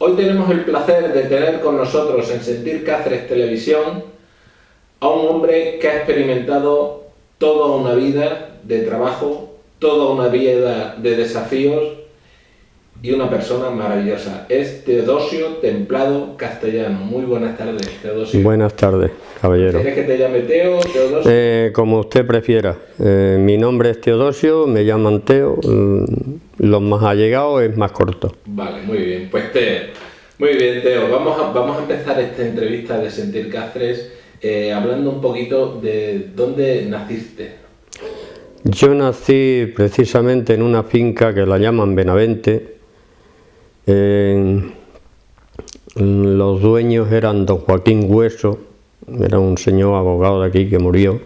Hoy tenemos el placer de tener con nosotros en Sentir Cáceres Televisión a un hombre que ha experimentado toda una vida de trabajo, toda una vida de desafíos y una persona maravillosa. Es Teodosio Templado Castellano. Muy buenas tardes, Teodosio. Buenas tardes, caballero. ¿Quieres que te llame Teo, Teodosio? Como usted prefiera. Mi nombre es Teodosio, me llaman Teo. Los más allegados es más corto. Vale, muy bien. Pues Teo. Muy bien, Teo. Vamos a empezar esta entrevista de Sentir Cáceres hablando un poquito de dónde naciste. Yo nací precisamente en una finca que la llaman Benavente. Los dueños eran don Joaquín Hueso, era un señor abogado de aquí que murió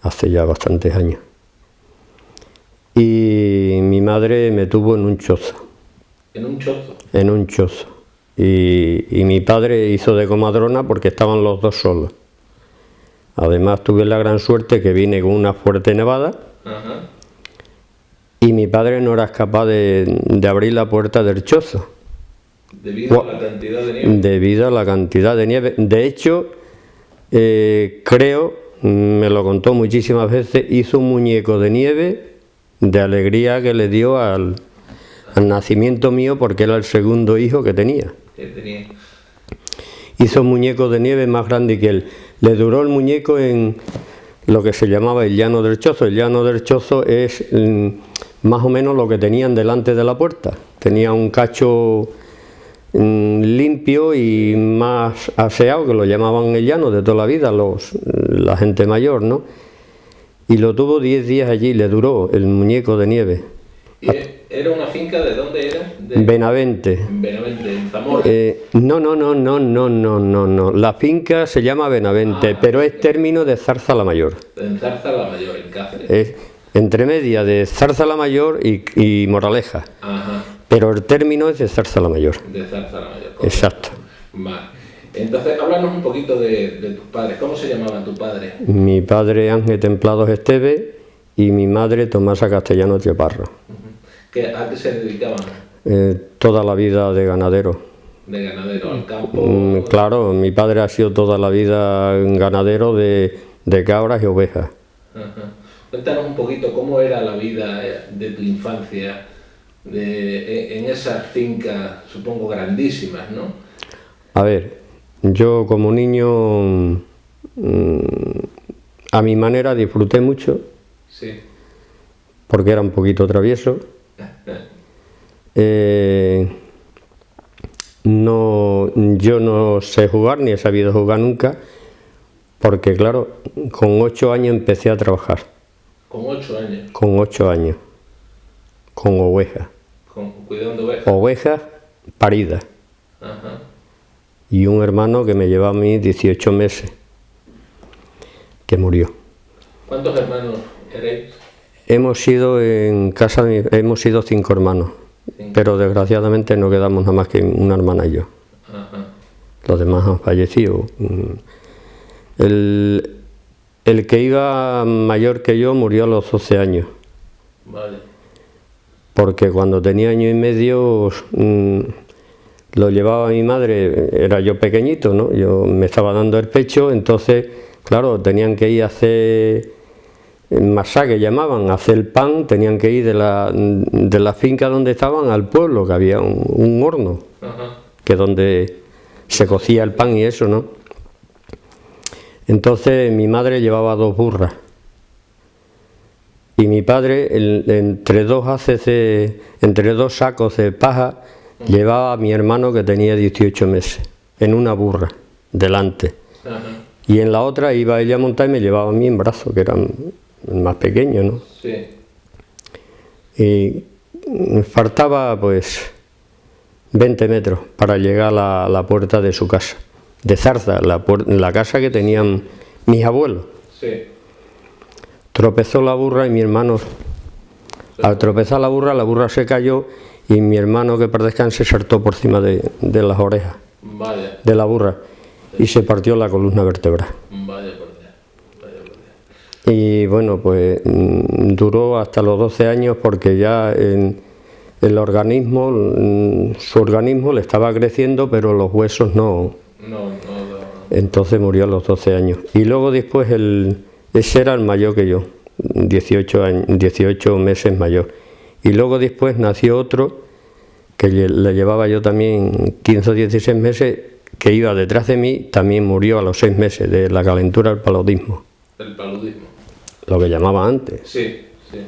hace ya bastantes años. Y mi madre me tuvo en un chozo. ¿En un chozo? En un chozo. Y mi padre hizo de comadrona porque estaban los dos solos. Además tuve la gran suerte que vine con una fuerte nevada. Ajá. Y mi padre no era capaz de abrir la puerta del chozo. ¿Debido a la cantidad de nieve? Debido a la cantidad de nieve. De hecho, creo, me lo contó muchísimas veces, hizo un muñeco de nieve de alegría que le dio al nacimiento mío porque era el segundo hijo que tenía. Hizo un muñeco de nieve más grande que él. Le duró el muñeco en lo que se llamaba el llano del chozo. El llano del chozo es más o menos lo que tenían delante de la puerta. Tenía un cacho limpio y más aseado, que lo llamaban el llano de toda la vida, la gente mayor, ¿no? Y lo tuvo 10 días allí, le duró el muñeco de nieve. ¿Y era una finca de dónde era? Benavente. Benavente, en Zamora. No. La finca se llama Benavente, pero es término de Zarza la Mayor. En Zarza la Mayor, en Cáceres. Es entre media de Zarza la Mayor y Moraleja. Ajá. Pero el término es de Zarza la Mayor. De Zarza la Mayor. Correcto. Exacto. Vale. Entonces, háblanos un poquito de tus padres. ¿Cómo se llamaba tu padre? Mi padre Ángel Templados Esteve y mi madre Tomasa Castellano Chaparro. ¿A qué se dedicaban? Toda la vida de ganadero. ¿De ganadero al campo? Claro, mi padre ha sido toda la vida ganadero de cabras y ovejas. Ajá. Cuéntanos un poquito cómo era la vida de tu infancia en esas fincas, supongo, grandísimas, ¿no? A ver, yo como niño a mi manera disfruté mucho. Sí. Porque era un poquito travieso. Yo no sé jugar, ni he sabido jugar nunca, porque claro, con 8 años empecé a trabajar. ¿Con 8 años? Con 8 años, con ovejas. ¿Cuidando ovejas? Ovejas paridas. Ajá. Y un hermano que me llevaba a mí 18 meses, que murió. ¿Cuántos hermanos erais? Hemos sido en casa, hemos sido 5 hermanos, pero desgraciadamente no quedamos nada más que una hermana y yo. Ajá. Los demás han fallecido. El que iba mayor que yo murió a los 12 años. Vale. Porque cuando tenía año y medio lo llevaba mi madre, era yo pequeñito, ¿no? Yo me estaba dando el pecho, entonces, claro, tenían que ir a hacer masá, que llamaban, a hacer el pan, tenían que ir de la finca donde estaban al pueblo, que había un horno. Ajá. Que es donde se cocía el pan y eso, ¿no? Entonces mi madre llevaba 2 burras y mi padre entre 2 sacos de paja llevaba a mi hermano que tenía 18 meses en una burra delante. Ajá. Y en la otra iba ella a montar y me llevaba a mí en brazos, que eran más pequeños, ¿no? Sí. Y faltaba pues 20 metros para llegar a la puerta de su casa, de Zarza, la casa que tenían mis abuelos. Sí. Tropezó la burra y mi hermano, al tropezar la burra se cayó y mi hermano, que para descanse, saltó por encima de las orejas. Vaya. De la burra y se partió la columna vertebral. Vaya por Dios. Y bueno, pues duró hasta los 12 años porque ya el organismo, su organismo le estaba creciendo, pero los huesos no. Entonces murió a los 12 años. Y luego después, ese era el mayor que yo, 18 meses mayor. Y luego después nació otro, que le llevaba yo también 15 o 16 meses, que iba detrás de mí, también murió a los 6 meses de la calentura del paludismo. El paludismo. Lo que llamaba antes. Sí, sí.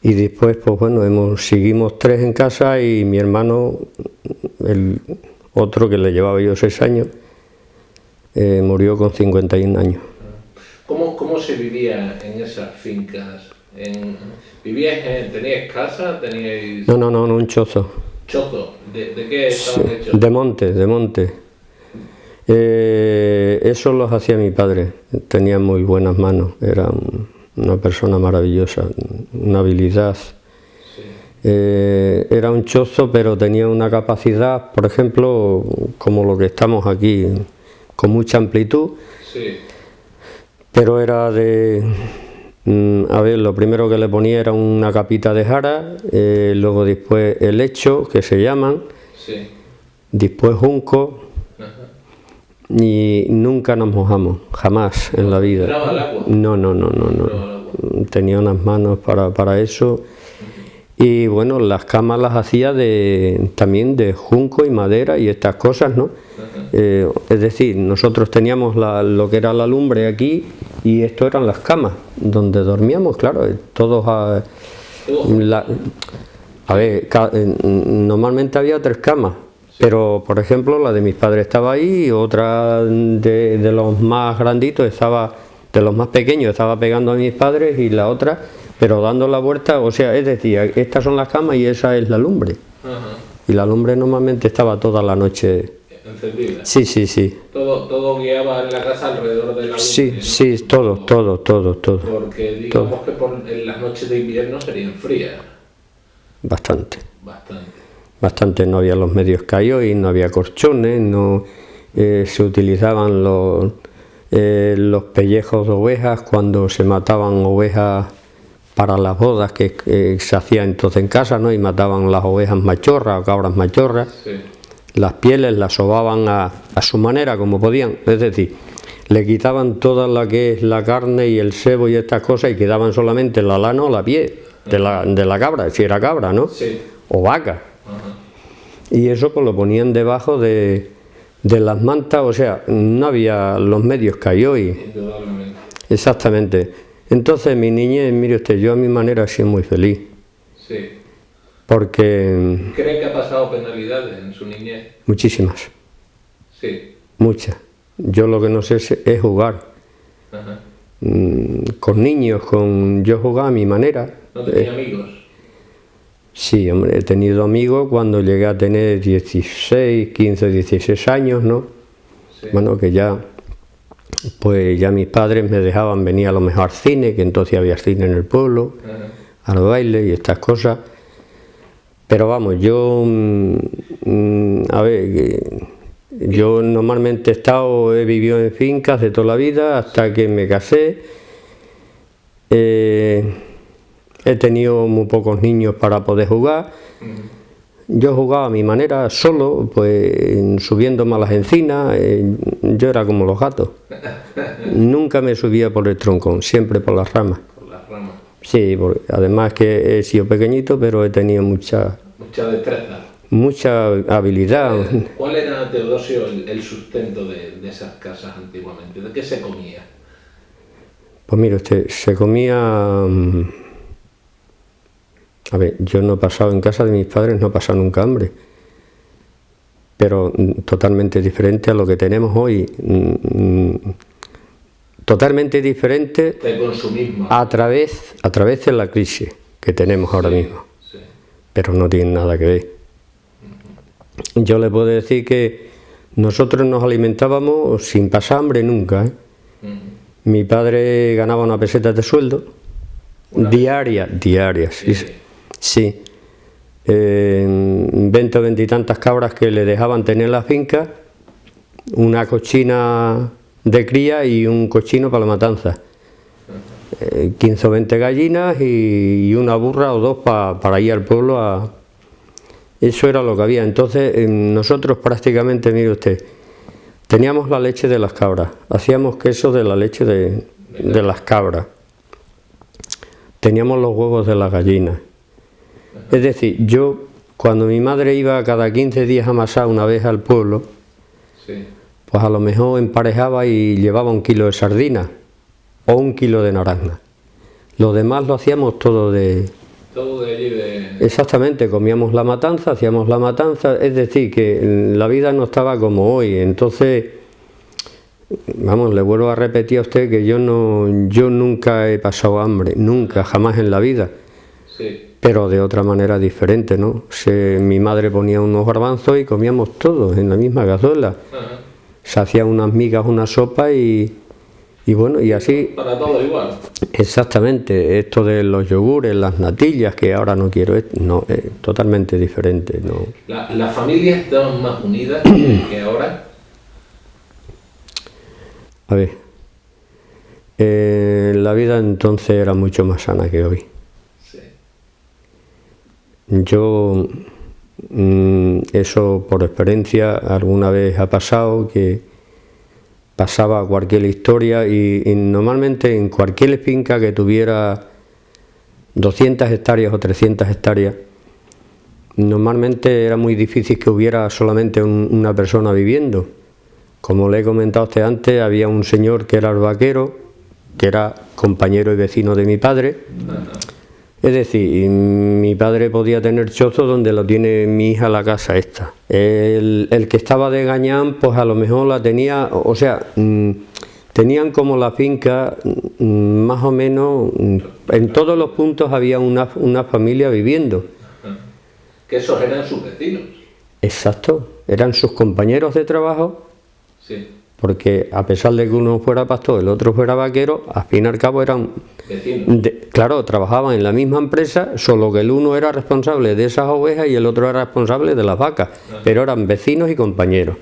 Y después, pues bueno, seguimos 3 en casa y mi hermano, el otro que le llevaba yo 6 años, murió con 51 años. ¿Cómo se vivía en esas fincas? ¿Teníais casa? ¿Teníais...? No, un chozo. ¿Chozo? ¿De qué estaban hechos? De monte. Eso los hacía mi padre. Tenía muy buenas manos. Era una persona maravillosa, una habilidad. Sí. Era un chozo, pero tenía una capacidad, por ejemplo, como lo que estamos aquí, con mucha amplitud. Sí. Pero era lo primero que le ponía era una capita de jara, luego después helecho, que se llaman, sí. Después junco. Ajá. Y nunca nos mojamos, jamás en la vida. ¿Entraba al agua? No. Tenía unas manos para eso. Y bueno, las camas las hacía también de junco y madera y estas cosas, ¿no? Es decir, nosotros teníamos lo que era la lumbre aquí y esto eran las camas donde dormíamos, claro, todos normalmente había 3 camas, sí. Pero por ejemplo la de mis padres estaba ahí y otra de los más granditos de los más pequeños estaba pegando a mis padres y la otra, pero dando la vuelta, o sea, es decir, estas son las camas y esa es la lumbre. Ajá. Y la lumbre normalmente estaba toda la noche encendida. Sí. Todo guiaba en la casa alrededor de la lumbre. Sí, todo. Porque digamos que en las noches de invierno serían frías. Bastante, no había los medios que hay hoy, no había colchones, no se utilizaban los pellejos de ovejas cuando se mataban ovejas para las bodas que se hacía entonces en casa, ¿no? Y mataban las ovejas machorras o cabras machorras. Sí. Las pieles las sobaban a su manera, como podían, es decir, le quitaban toda la que es la carne y el sebo y estas cosas y quedaban solamente la lana o la piel de la cabra, si era cabra, ¿no? Sí. O vaca. Ajá. Y eso pues lo ponían debajo de las mantas, o sea, no había los medios que hay hoy. Indudablemente. Exactamente. Entonces mi niñez, mire usted, yo a mi manera he sido muy feliz. Sí. Porque... ¿Cree que ha pasado penalidades en su niñez? Muchísimas. Sí. Muchas. Yo lo que no sé es jugar. Ajá. Con niños, yo jugaba a mi manera. ¿No tenía amigos? Sí, hombre, he tenido amigos cuando llegué a tener 16, 15, 16 años, ¿no? Sí. Bueno, que ya mis padres me dejaban venir a lo mejor al cine, que entonces había cine en el pueblo, al baile y estas cosas. Pero vamos, yo normalmente he vivido en fincas de toda la vida hasta que me casé. He tenido muy pocos niños para poder jugar. Yo jugaba a mi manera, solo, pues subiéndome a las encinas. Yo era como los gatos. Nunca me subía por el troncón, siempre por las ramas. Por las ramas. Sí, porque además que he sido pequeñito, pero he tenido mucha destreza. Mucha habilidad. ¿Cuál era, Teodosio, el sustento de esas casas antiguamente? ¿De qué se comía? Pues mire usted, se comía... A ver, yo no he pasado en casa de mis padres, no he pasado nunca hambre. Pero totalmente diferente a lo que tenemos hoy. Totalmente diferente de consumismo. A través de la crisis que tenemos ahora mismo. Sí. Pero no tiene nada que ver. Yo le puedo decir que nosotros nos alimentábamos sin pasar hambre nunca. Mi padre ganaba una peseta de sueldo diaria, sí. 20 o 20 y tantas cabras que le dejaban tener en la finca, una cochina de cría y un cochino para la matanza. 15 o 20 gallinas y una burra o dos para ir al pueblo a... Eso era lo que había. Entonces nosotros prácticamente, mire usted, teníamos la leche de las cabras, hacíamos queso de la leche de las cabras, teníamos los huevos de las gallinas. Es decir, yo cuando mi madre iba cada 15 días a amasar una vez al pueblo, Sí. pues a lo mejor emparejaba y llevaba 1 kilo de sardinas o 1 kilo de naranja. Lo demás lo hacíamos todo de... Todo de allí de... Exactamente, comíamos la matanza, hacíamos la matanza, es decir, que la vida no estaba como hoy. Entonces, vamos, le vuelvo a repetir a usted que yo nunca he pasado hambre, nunca, jamás en la vida. Sí. Pero de otra manera diferente, ¿no? Mi madre ponía unos garbanzos y comíamos todos en la misma cazuela. Ajá. Se hacían unas migas, una sopa y bueno, y así... Para todo igual. Exactamente, esto de los yogures, las natillas, que ahora no quiero, no, es totalmente diferente, ¿no? ¿Las familias estaban más unidas que ahora? A ver, la vida entonces era mucho más sana que hoy. Sí. Yo, eso por experiencia, alguna vez ha pasado que pasaba cualquier historia y normalmente en cualquier finca que tuviera 200 hectáreas o 300 hectáreas, normalmente era muy difícil que hubiera solamente una persona viviendo. Como le he comentado a usted antes, había un señor que era el vaquero, que era compañero y vecino de mi padre. Es decir, mi padre podía tener chozo donde lo tiene mi hija la casa esta. El que estaba de Gañán, pues a lo mejor la tenía, o sea, tenían como la finca más o menos, en todos los puntos había una familia viviendo. Que esos eran sus vecinos. Exacto, eran sus compañeros de trabajo, Sí. porque a pesar de que uno fuera pastor, el otro fuera vaquero, al fin y al cabo eran... Vecinos. Claro, trabajaban en la misma empresa, solo que el uno era responsable de esas ovejas y el otro era responsable de las vacas, pero eran vecinos y compañeros.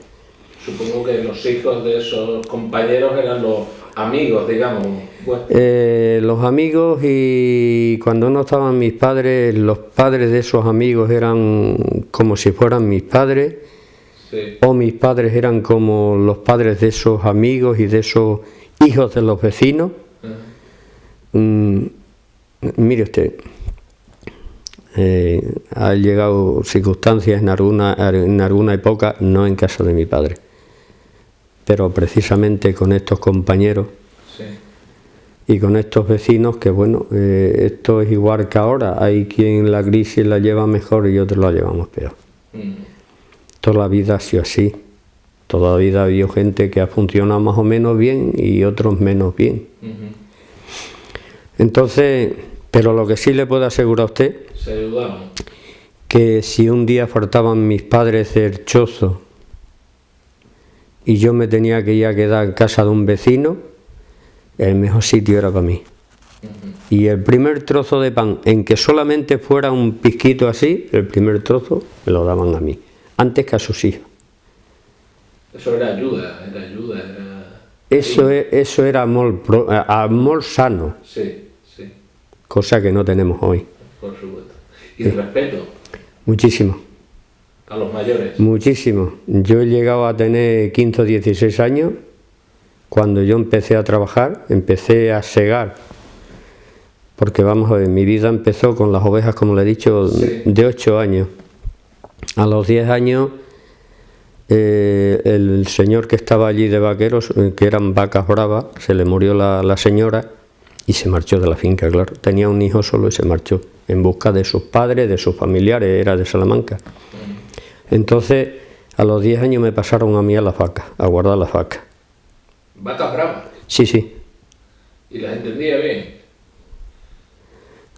Supongo que los hijos de esos compañeros eran los amigos, digamos. Los amigos, y cuando no estaban mis padres, los padres de esos amigos eran como si fueran mis padres, Sí. o mis padres eran como los padres de esos amigos y de esos hijos de los vecinos. Mire usted, han llegado circunstancias en alguna época, no en casa de mi padre, pero precisamente con estos compañeros Sí. y con estos vecinos, que bueno, esto es igual que ahora, hay quien la crisis la lleva mejor y otros la llevamos peor. Toda la vida ha sido así, toda la vida ha habido gente que ha funcionado más o menos bien y otros menos bien. Entonces, pero lo que sí le puedo asegurar a usted, Se ayudaban. que si un día faltaban mis padres del chozo y yo me tenía que ir a quedar en casa de un vecino, el mejor sitio era para mí. Y el primer trozo de pan, en que solamente fuera un pizquito así, el primer trozo me lo daban a mí, antes que a sus hijos. Eso era ayuda, era... Eso era amor sano, Sí, sí, cosa que no tenemos hoy. por supuesto. Y respeto Muchísimo. a los mayores. Muchísimo. Yo he llegado a tener 15 o 16 años cuando yo empecé a trabajar, empecé a segar, porque vamos a ver, mi vida empezó con las ovejas, como le he dicho, Sí. de 8 años. A los 10 años, el señor que estaba allí de vaqueros, que eran vacas bravas, se le murió la señora y se marchó de la finca, claro. Tenía un hijo solo y se marchó en busca de sus padres, de sus familiares, era de Salamanca. Entonces, a los 10 años me pasaron a mí a las vacas, a guardar las vacas. Vacas bravas. Sí, sí. Y las entendía bien.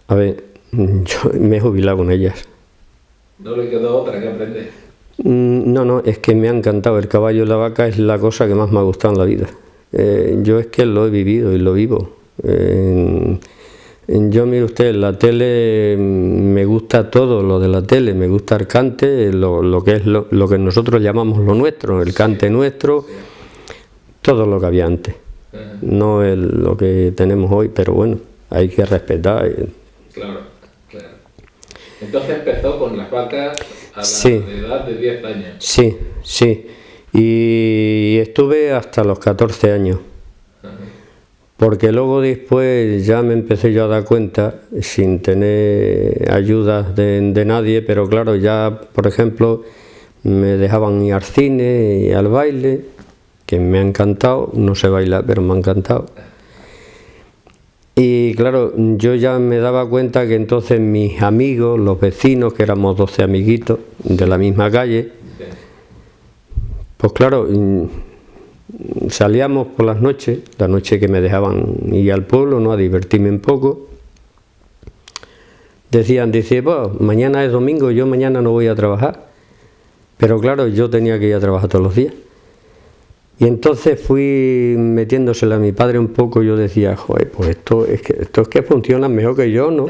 A ver, yo me he jubilado con ellas. No le quedó otra que aprender. No, es que me ha encantado. El caballo y la vaca es la cosa que más me ha gustado en la vida. Yo es que lo he vivido y lo vivo. Yo, mire usted, en la tele me gusta todo lo de la tele, me gusta el cante, lo que es lo que nosotros llamamos lo nuestro, el cante nuestro, todo lo que había antes. No es lo que tenemos hoy, pero bueno, hay que respetar. Claro, claro. Entonces empezó con las vacas a la Sí. edad de 10 años. Sí, sí. Y estuve hasta los 14 años. Porque luego después ya me empecé yo a dar cuenta, sin tener ayudas de nadie, pero claro, ya, por ejemplo, me dejaban ir al cine y al baile, que me ha encantado, no sé bailar, pero me ha encantado. Y claro, yo ya me daba cuenta que entonces mis amigos, los vecinos, que éramos 12 amiguitos de la misma calle, pues claro, salíamos por las noches, la noche que me dejaban ir al pueblo, ¿no?, a divertirme un poco. Dice, pues mañana es domingo, yo mañana no voy a trabajar. Pero claro, yo tenía que ir a trabajar todos los días. Y entonces fui metiéndosela a mi padre un poco, yo decía, joder, pues esto es que funciona mejor que yo, ¿no?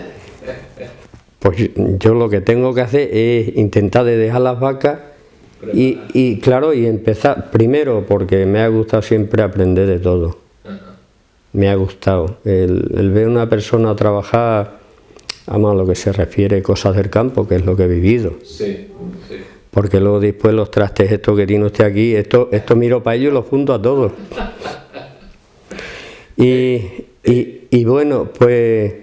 Pues yo lo que tengo que hacer es intentar de dejar las vacas y claro, y empezar, primero porque me ha gustado siempre aprender de todo. Me ha gustado el ver a una persona trabajar, a lo que se refiere cosas del campo, que es lo que he vivido. Sí, sí. Porque luego después los trastes estos que tiene usted aquí, esto miro para ellos y los junto a todos. Y bueno, pues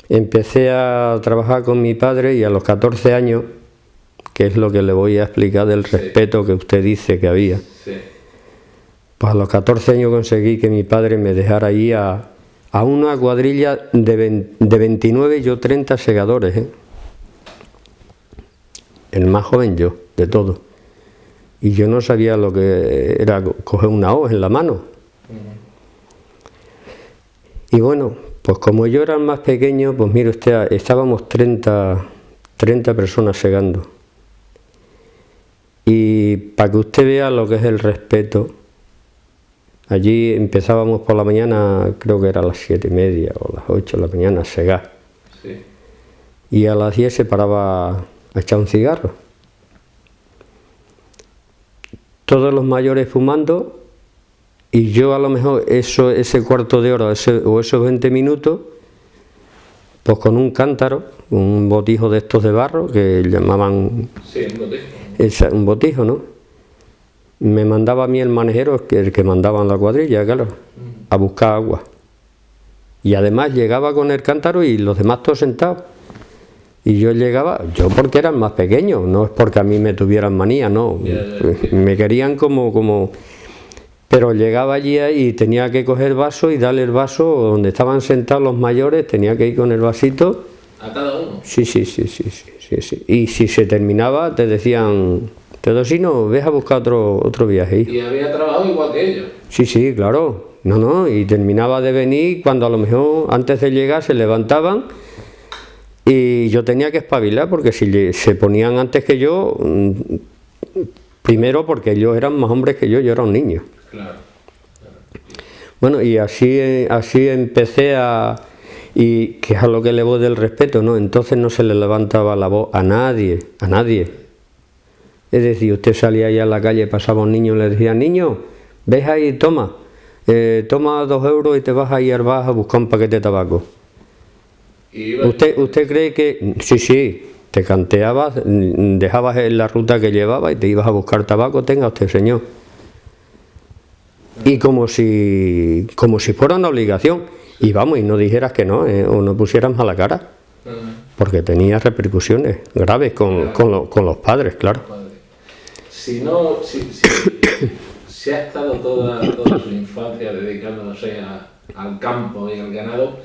empecé a trabajar con mi padre y a los 14 años, que es lo que le voy a explicar del respeto que usted dice que había. Sí. Pues a los 14 años conseguí que mi padre me dejara ahí a una cuadrilla de 29 y yo 30 segadores, ¿eh? El más joven yo, de todo. Y yo no sabía lo que era coger una hoz en la mano. Y bueno, pues como yo era el más pequeño, pues mire usted, estábamos 30 personas segando. Y para que usted vea lo que es el respeto, allí empezábamos por la mañana, creo que era a las 7:30 o las 8 de la mañana a segar. Sí. Y a las 10 se paraba a echar un cigarro. Todos los mayores fumando y yo a lo mejor ese cuarto de hora o esos 20 minutos, pues con un cántaro, un botijo de estos de barro que llamaban... Sí, un botijo. Un botijo, ¿no? Me mandaba a mí el manejero, el que mandaba en la cuadrilla, claro, a buscar agua. Y además llegaba con el cántaro y los demás todos sentados. Y yo llegaba, yo porque era el más pequeño, no es porque a mí me tuvieran manía, no. Me querían como... Pero llegaba allí y tenía que coger vaso y darle el vaso donde estaban sentados los mayores, tenía que ir con el vasito. ¿A cada uno? Sí. Y si se terminaba, te decían, Teodosino, ves a buscar otro viaje, hijo. ¿Y había trabajado igual que ellos? Sí, claro. No, y terminaba de venir cuando a lo mejor antes de llegar se levantaban y yo tenía que espabilar porque si se ponían antes que yo, primero porque ellos eran más hombres que yo era un niño. Claro. Bueno, y así empecé y que es a lo que le voy del respeto, ¿no? Entonces no se le levantaba la voz a nadie. Es decir, usted salía allá a la calle, pasaba un niño y le decía, niño, ves ahí, toma 2 euros y te vas ahí al bar a buscar un paquete de tabaco. ¿Usted cree que...? Sí, te canteabas, dejabas en la ruta que llevaba y te ibas a buscar tabaco, tenga usted, señor. Y como si fuera una obligación. Y vamos, y no dijeras que no, o no pusieras mala cara. Porque tenía repercusiones graves con los padres, claro. Si ha estado toda su infancia dedicándose al campo y al ganado,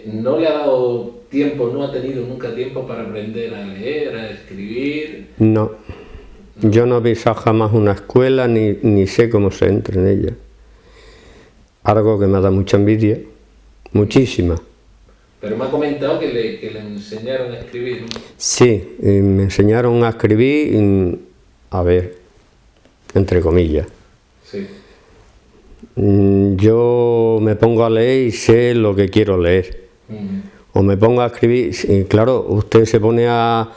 ¿no le ha dado tiempo, no ha tenido nunca tiempo para aprender a leer, a escribir? No, yo no he pisado jamás una escuela ni sé cómo se entra en ella. Algo que me da mucha envidia, muchísima. Pero me ha comentado que le enseñaron a escribir, ¿no? Sí, me enseñaron a escribir, a ver, entre comillas. Sí. Yo me pongo a leer y sé lo que quiero leer. O me pongo a escribir, y claro, usted se pone a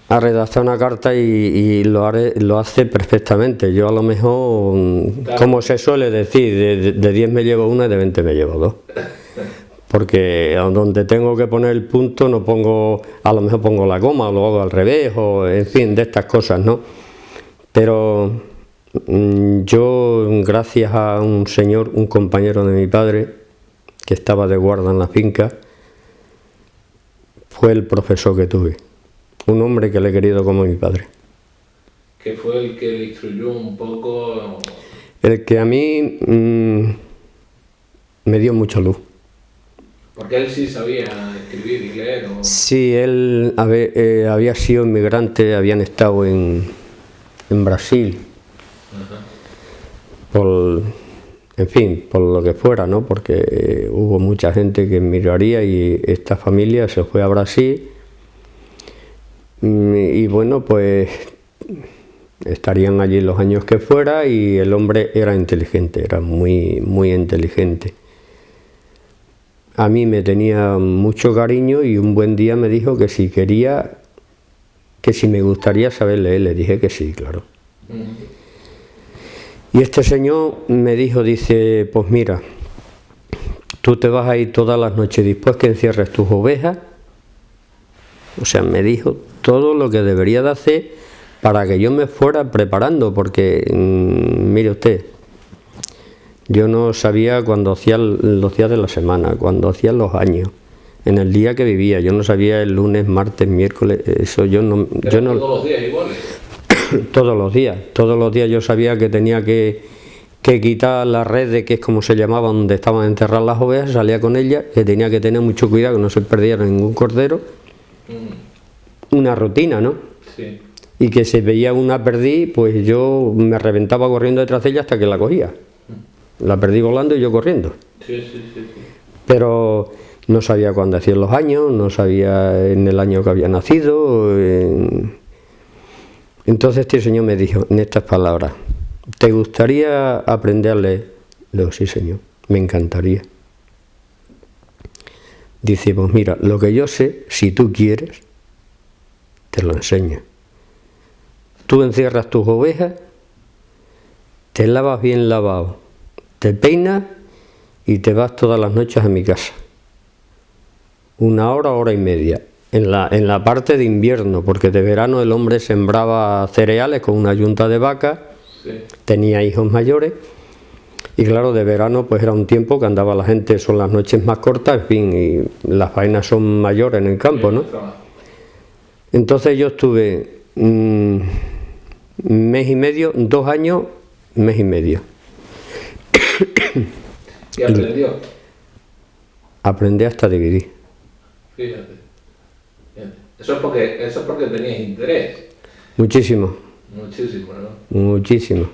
redactar una carta y lo hace perfectamente. Yo a lo mejor, claro, como se suele decir, de 10 me llevo una y de 20 me llevo 2. porque donde tengo que poner el punto no pongo, a lo mejor pongo la coma o lo hago al revés, o en fin, de estas cosas, ¿no? Pero yo, gracias a un señor, un compañero de mi padre, que estaba de guarda en la finca, fue el profesor que tuve, un hombre que le he querido como mi padre. ¿Qué fue el que le instruyó un poco? El que a mí me dio mucha luz. Porque él sí sabía escribir y leer. ¿O? Sí, él había sido inmigrante, habían estado en Brasil. Ajá. En fin, por lo que fuera, ¿no? Porque hubo mucha gente que emigraría y esta familia se fue a Brasil. Y bueno, pues estarían allí los años que fuera, y el hombre era inteligente, era muy, muy inteligente. A mí me tenía mucho cariño y un buen día me dijo que si quería, que si me gustaría saber leer. Le dije que sí, claro. Y este señor me dijo, dice, pues mira, tú te vas a ir todas las noches después que encierres tus ovejas. O sea, me dijo todo lo que debería de hacer para que yo me fuera preparando, porque mire usted, yo no sabía cuándo hacía los días de la semana, cuándo hacía los años, en el día que vivía. Yo no sabía el lunes, martes, miércoles, eso yo no. Todos los días iguales. Todos los días yo sabía que tenía que quitar la red, que es como se llamaba, donde estaban enterradas las ovejas, salía con ellas, que tenía que tener mucho cuidado que no se perdiera ningún cordero. Una rutina, ¿no? Sí. Y que si veía una perdí, pues yo me reventaba corriendo detrás de ella hasta que la cogía. La perdí volando y yo corriendo. Sí. Pero no sabía cuándo hacían los años, no sabía en el año que había nacido. Entonces este señor me dijo en estas palabras, ¿te gustaría aprender a leer? Le digo, sí señor, me encantaría. Dice, pues mira, lo que yo sé, si tú quieres, te lo enseño. Tú encierras tus ovejas, te lavas bien lavado, te peinas y te vas todas las noches a mi casa. 1 hora, 1 hora y media. En la parte de invierno, porque de verano el hombre sembraba cereales con una yunta de vacas, sí. Tenía hijos mayores, y claro, de verano pues era un tiempo que andaba la gente, son las noches más cortas, en fin, y las faenas son mayores en el campo, ¿no? Entonces yo estuve 1 mes y medio, 2 años, 1 mes y medio. ¿Y aprendió? Aprendí hasta dividir. Fíjate. Eso es porque tenías interés. Muchísimo. Muchísimo, ¿no? Muchísimo.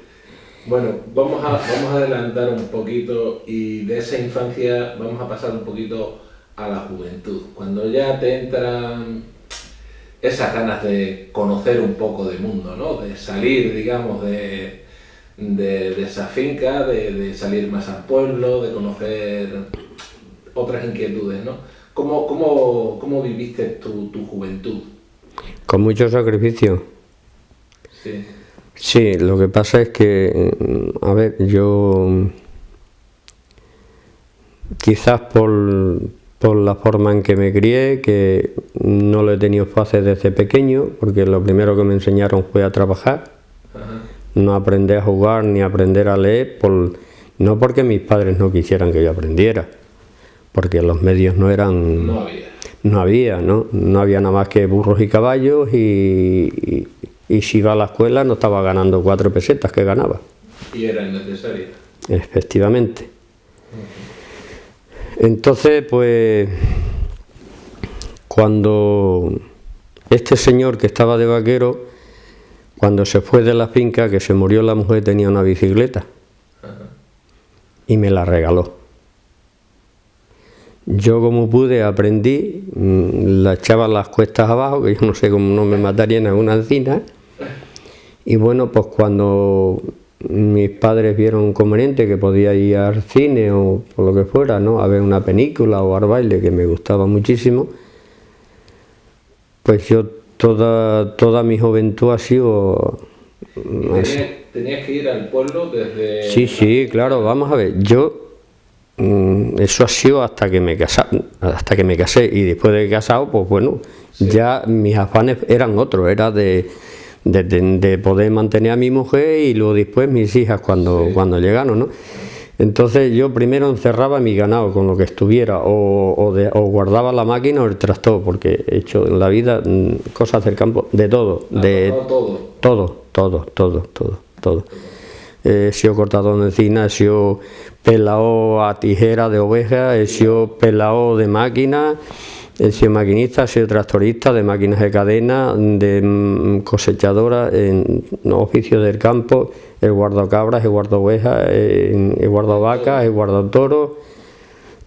Bueno, vamos a adelantar un poquito, y de esa infancia vamos a pasar un poquito a la juventud. Cuando ya te entran esas ganas de conocer un poco de mundo, ¿no? De salir, digamos, de esa finca, de salir más al pueblo, de conocer otras inquietudes, ¿no? ¿Cómo viviste tu juventud? Con mucho sacrificio. Sí. Sí, lo que pasa es que, a ver, yo quizás por la forma en que me crié, que no lo he tenido fácil desde pequeño, porque lo primero que me enseñaron fue a trabajar. Ajá. No aprender a jugar ni aprender a leer, no porque mis padres no quisieran que yo aprendiera, porque los medios no eran... No había nada más que burros y caballos, y si iba a la escuela no estaba ganando 4 pesetas que ganaba. Y era innecesaria. Efectivamente. Entonces, pues, cuando este señor que estaba de vaquero, cuando se fue de la finca, que se murió la mujer, tenía una bicicleta. Ajá. Y me la regaló. Yo, como pude, aprendí, la echaba las cuestas abajo, que yo no sé cómo no me matarían a una encina. Y bueno, pues cuando mis padres vieron conveniente que podía ir al cine o por lo que fuera, ¿no?, a ver una película o al baile, que me gustaba muchísimo, pues yo toda mi juventud ha sido... ¿Tenías que ir al pueblo desde...? Sí, claro, vamos a ver, yo eso ha sido hasta que me casé, y después de casado, pues bueno, sí, ya mis afanes eran otros, era de poder mantener a mi mujer y luego después mis hijas cuando llegaron, ¿no? Entonces yo primero encerraba mi ganado con lo que estuviera, o guardaba la máquina o el tractor, porque he hecho en la vida cosas del campo, de todo, todo. He sido cortador de encina, he sido pelado a tijera de ovejas, he sido pelado de máquina, he sido maquinista, he sido tractorista de máquinas de cadena, de cosechadora, en oficios del campo, he guardado cabras, he guardado ovejas, he guardado vacas, he guardado toros,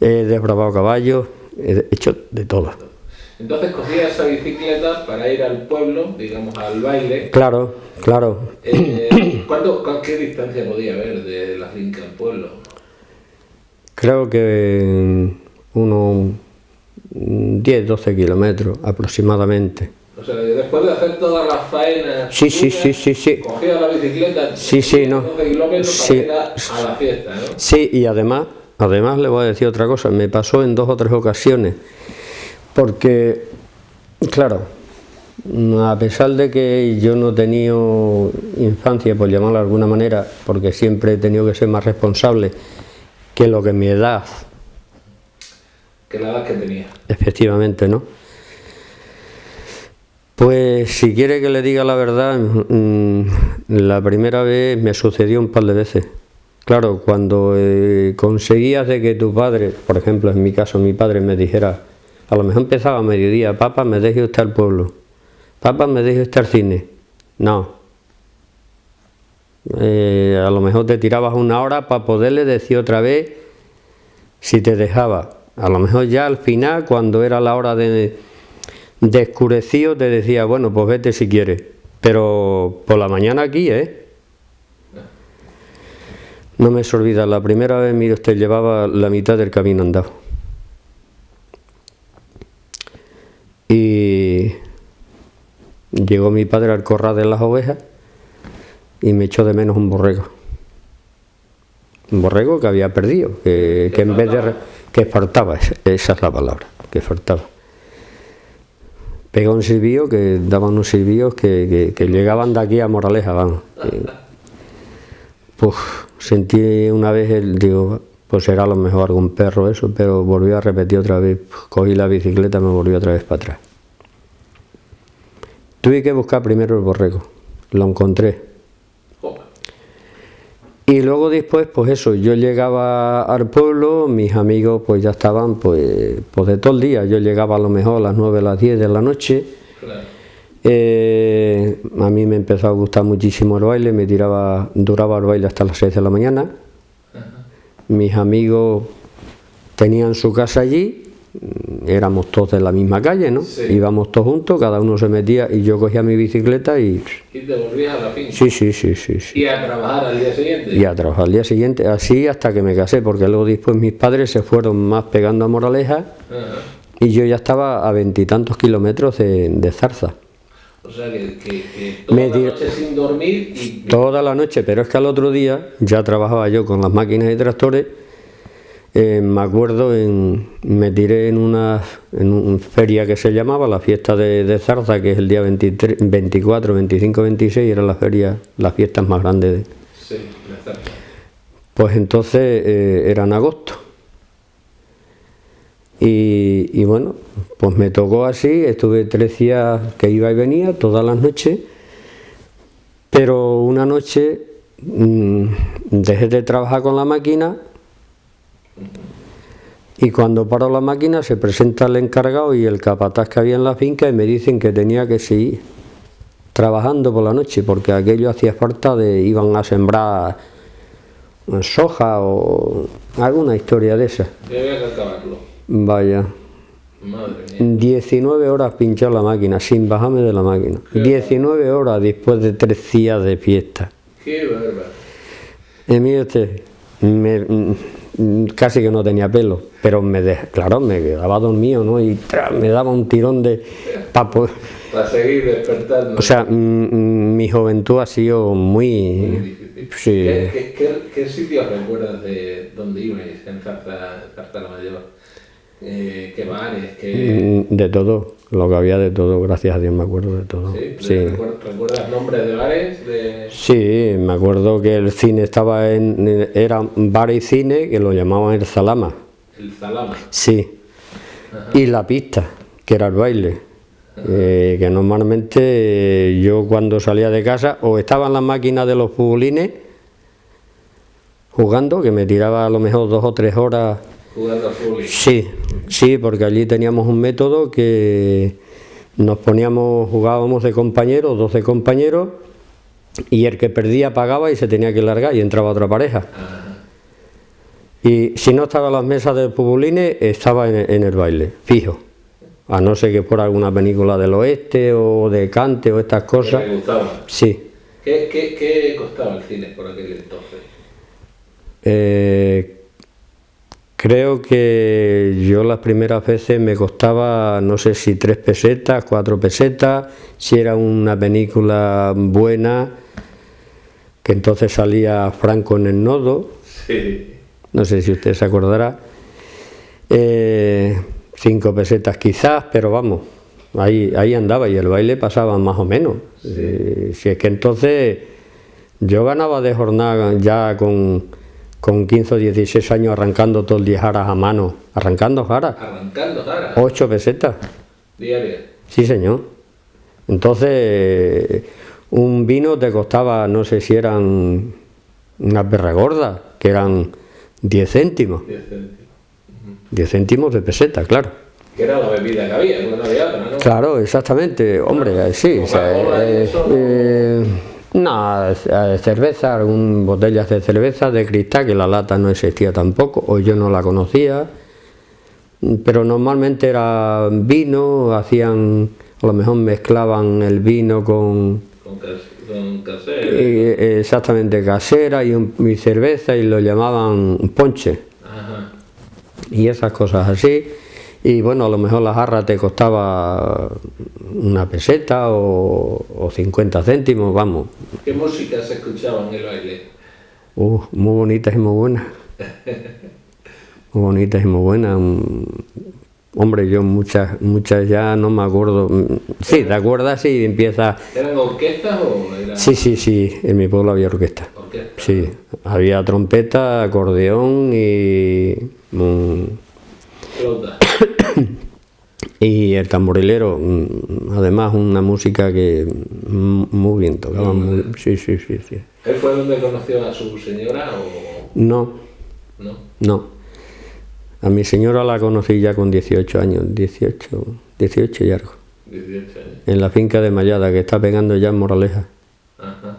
he desbravado caballos, he hecho de todo. Entonces cogías esa bicicleta para ir al pueblo, digamos al baile. Claro. ¿Qué distancia podía haber de la finca al pueblo? Creo que unos 10-12 kilómetros aproximadamente. O sea, después de hacer todas las faenas, sí. Cogía la bicicleta, 12 kilómetros para ir a la fiesta, ¿no? Sí, y además le voy a decir otra cosa, me pasó en 2 o 3 ocasiones, porque, claro, a pesar de que yo no he tenido infancia, por llamarlo de alguna manera, porque siempre he tenido que ser más responsable que lo que mi edad... Que la edad que tenía. Efectivamente, ¿no? Pues si quiere que le diga la verdad, la primera vez me sucedió un par de veces. Claro, cuando conseguías de que tu padre, por ejemplo, en mi caso, mi padre me dijera, a lo mejor empezaba a mediodía, papá, me deje usted al pueblo, papá, me deje usted al cine. No. A lo mejor te tirabas 1 hora para poderle decir otra vez si te dejaba. A lo mejor ya al final, cuando era la hora de escurecido, te decía, bueno, pues vete si quieres, pero por la mañana aquí, No me se olvida, la primera vez, mire usted, llevaba la mitad del camino andado. Y llegó mi padre al corral de las ovejas y me echó de menos un borrego. Un borrego que había perdido, que en vez de... que faltaba, esa es la palabra, que faltaba. Pegó un silbido, que daban unos silbidos que llegaban de aquí a Moraleja, vamos. Pues sentí una vez, digo, pues será a lo mejor algún perro eso, pero volví a repetir otra vez, cogí la bicicleta, me volví otra vez para atrás. Tuve que buscar primero el borrego, lo encontré. Y luego después, pues eso, yo llegaba al pueblo, mis amigos pues ya estaban pues de todo el día. Yo llegaba a lo mejor a las 9, a las 10 de la noche. Claro. A mí me empezó a gustar muchísimo el baile, duraba el baile hasta las 6 de la mañana. Ajá. Mis amigos tenían su casa allí, éramos todos de la misma calle, ¿no? Sí. Íbamos todos juntos, cada uno se metía y yo cogía mi bicicleta y... ¿Y te volvías a la finca? Sí. ¿Y a trabajar al día siguiente? Y a trabajar al día siguiente, así hasta que me casé, porque luego después mis padres se fueron más pegando a Moraleja. Ajá. Y yo ya estaba a 20 y tantos kilómetros de Zarza. O sea que toda la noche sin dormir y... Toda la noche, pero es que al otro día ya trabajaba yo con las máquinas y tractores. Me acuerdo, me tiré en una feria que se llamaba la fiesta de Zarza, que es el día 23, 24, 25, 26, era las fiestas más grandes. Sí, de Zarza. Pues entonces era en agosto. Y bueno, pues me tocó así, estuve 3 días que iba y venía todas las noches, pero una noche dejé de trabajar con la máquina. Y cuando paro la máquina se presenta el encargado y el capataz que había en la finca y me dicen que tenía que seguir trabajando por la noche porque aquello hacía falta, iban a sembrar soja o alguna historia de esa. Y había que acabarlo. Vaya. Madre mía. 19 horas pinchar la máquina sin bajarme de la máquina. 19 horas después de 3 días de fiesta. Qué bárbaro. Mire usted, casi que no tenía pelo, pero claro, me quedaba dormido, ¿no? Y me daba un tirón para seguir despertando. O sea, mi juventud ha sido muy difícil. Sí. ¿Qué sitios recuerdas de dónde ibais en Zarza la Mayor? ¿Qué bares? De todo, lo que había de todo, gracias a Dios me acuerdo de todo. ¿Sí? ¿Recuerdas nombres de bares? Sí, me acuerdo que el cine era bar y cine, que lo llamaban el Zalama. ¿El Zalama? Sí. Ajá. Y la pista, que era el baile. Que normalmente yo cuando salía de casa o estaba en las máquinas de los futbolines jugando, que me tiraba a lo mejor 2 o 3 horas jugando al fútbol. Sí, porque allí teníamos un método que nos jugábamos de compañeros, 12 compañeros, y el que perdía pagaba y se tenía que largar y entraba otra pareja. Ajá. Y si no estaba en las mesas de futbolines, estaba en el baile, fijo. A no ser que fuera alguna película del oeste o de cante o estas cosas. ¿Te gustaba? Sí. ¿Qué costaba el cine por aquel entonces? Creo que yo las primeras veces me costaba, no sé si 3 pesetas, 4 pesetas, si era una película buena, que entonces salía Franco en el Nodo. Sí. No sé si usted se acordará. 5 pesetas quizás, pero vamos, ahí andaba y el baile pasaba más o menos. Sí. Si es que entonces yo ganaba de jornada ya con 15 o 16 años arrancando todo el día jaras a mano, arrancando jaras. 8 pesetas. ¿Diarias? Sí, señor. Entonces, un vino te costaba, no sé si eran unas berras gordas, que eran 10 céntimos. 10 céntimos. 10 céntimos de peseta, claro. Que era la bebida que había, no había otra, ¿no? Claro, exactamente, hombre, sí. Cerveza, botellas de cerveza de cristal, que la lata no existía tampoco, o yo no la conocía, pero normalmente era vino, a lo mejor mezclaban el vino con casera. Exactamente, casera y cerveza, y lo llamaban ponche. Ajá. Y esas cosas así. Y bueno, a lo mejor la jarra te costaba 1 peseta o 50 céntimos, vamos. ¿Qué música se escuchaba en el baile? Muy bonitas y muy buenas. Muy bonitas y muy buenas. Hombre, yo muchas ya no me acuerdo. Sí, ¿te acuerdas? Sí, empieza... ¿Eran orquestas o eran...? Sí, en mi pueblo había orquesta. ¿Orquesta? Sí, había trompeta, acordeón y... Flauta. Y el tamborilero, además una música que muy bien tocaba. Sí. ¿Él fue donde conoció a su señora o...? No. A mi señora la conocí ya con 18 años, 18 y algo. 18 años. En la finca de Mallada, que está pegando ya en Moraleja. Ajá.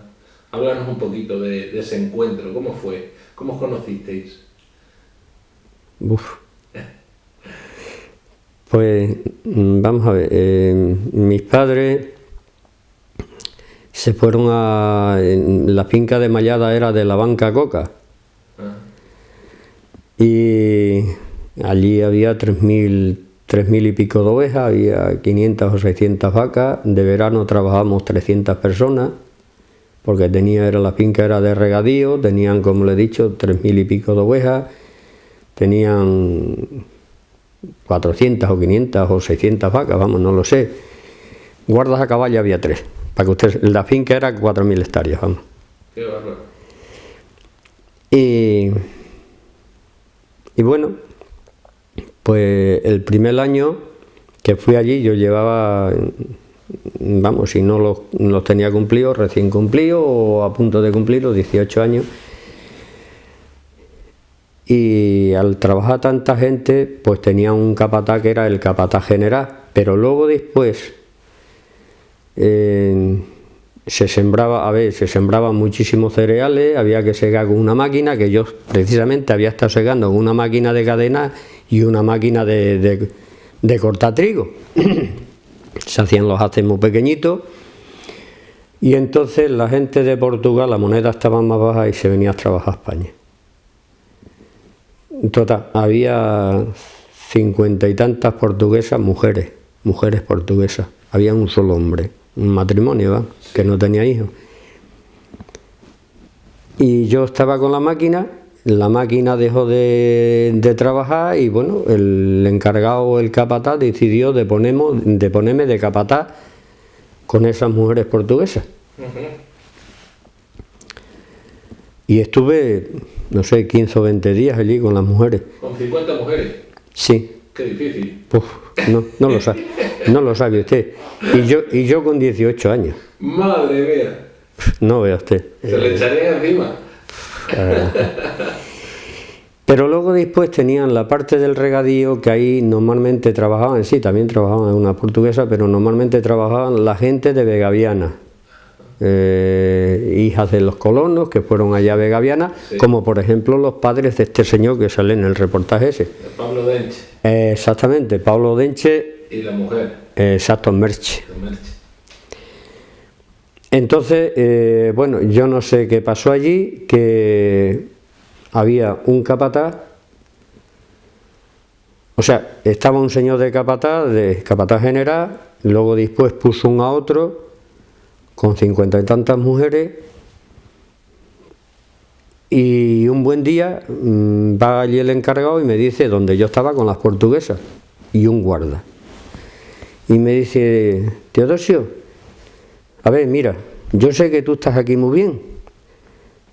Háblanos un poquito de ese encuentro, ¿cómo fue? ¿Cómo os conocisteis? Pues vamos a ver, mis padres se fueron la finca de Mallada era de la Banca Coca. Y allí había 3.000 y pico de ovejas, había 500 o 600 vacas, de verano trabajábamos 300 personas, porque la finca era de regadío, tenían, como le he dicho, 3.000 y pico de ovejas, tenían 400 o 500 o 600 vacas, vamos, no lo sé. Guardas a caballo había 3, para que la finca era 4.000 hectáreas, vamos. Qué bárbaro. Y bueno, pues el primer año que fui allí yo llevaba, vamos, si no los tenía cumplidos, recién cumplidos o a punto de cumplir los 18 años. Y al trabajar tanta gente, pues tenía un capataz que era el capataz general, pero luego después se sembraban muchísimos cereales, había que segar con una máquina, que yo precisamente había estado segando con una máquina de cadena y una máquina de cortar trigo. Se hacían los haces muy pequeñitos, y entonces la gente de Portugal, la moneda estaba más baja y se venía a trabajar a España. Total, había 50 y tantas portuguesas, mujeres portuguesas. Había un solo hombre, un matrimonio, ¿va? Que no tenía hijos. Y yo estaba con la máquina dejó de trabajar y bueno, el encargado, el capataz, decidió de ponerme de capataz con esas mujeres portuguesas. Y estuve, no sé, 15 o 20 días allí con las mujeres. ¿Con 50 mujeres? Sí. Qué difícil. Uf, no lo sabe usted. Y yo con 18 años. Madre mía. No vea usted. Se le echaría encima. Pero luego después tenían la parte del regadío, que ahí normalmente trabajaban, sí, también trabajaban en una portuguesa, pero normalmente trabajaban la gente de Vegaviana, hijas de los colonos que fueron allá a Vegaviana, sí. Como por ejemplo los padres de este señor que sale en el reportaje ese. Pablo Denche. Exactamente, Pablo Denche. Y la mujer. Exacto, Merche. Entonces, bueno, yo no sé qué pasó allí, que había un capataz, o sea, estaba un señor de capataz general, luego después puso un a otro, con 50 y tantas mujeres, y un buen día va allí el encargado y me dice donde yo estaba con las portuguesas, y un guarda. Y me dice, Teodosio, a ver, mira, yo sé que tú estás aquí muy bien,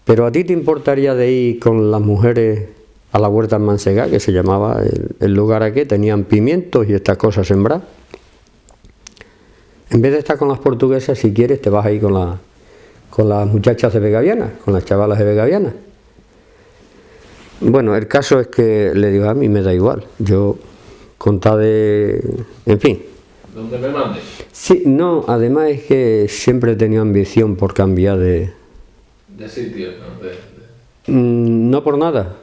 pero ¿a ti te importaría de ir con las mujeres a la huerta en Mansegá, que se llamaba el lugar aquí, tenían pimientos y estas cosas sembradas? En vez de estar con las portuguesas, si quieres, te vas a ir con las muchachas de Vegaviana, con las chavalas de Vegaviana. Bueno, el caso es que le digo, a mí me da igual, yo con tal de... en fin. ¿Dónde me mandes? Sí, no, además es que siempre he tenido ambición por cambiar de sitio, ¿no? No por nada,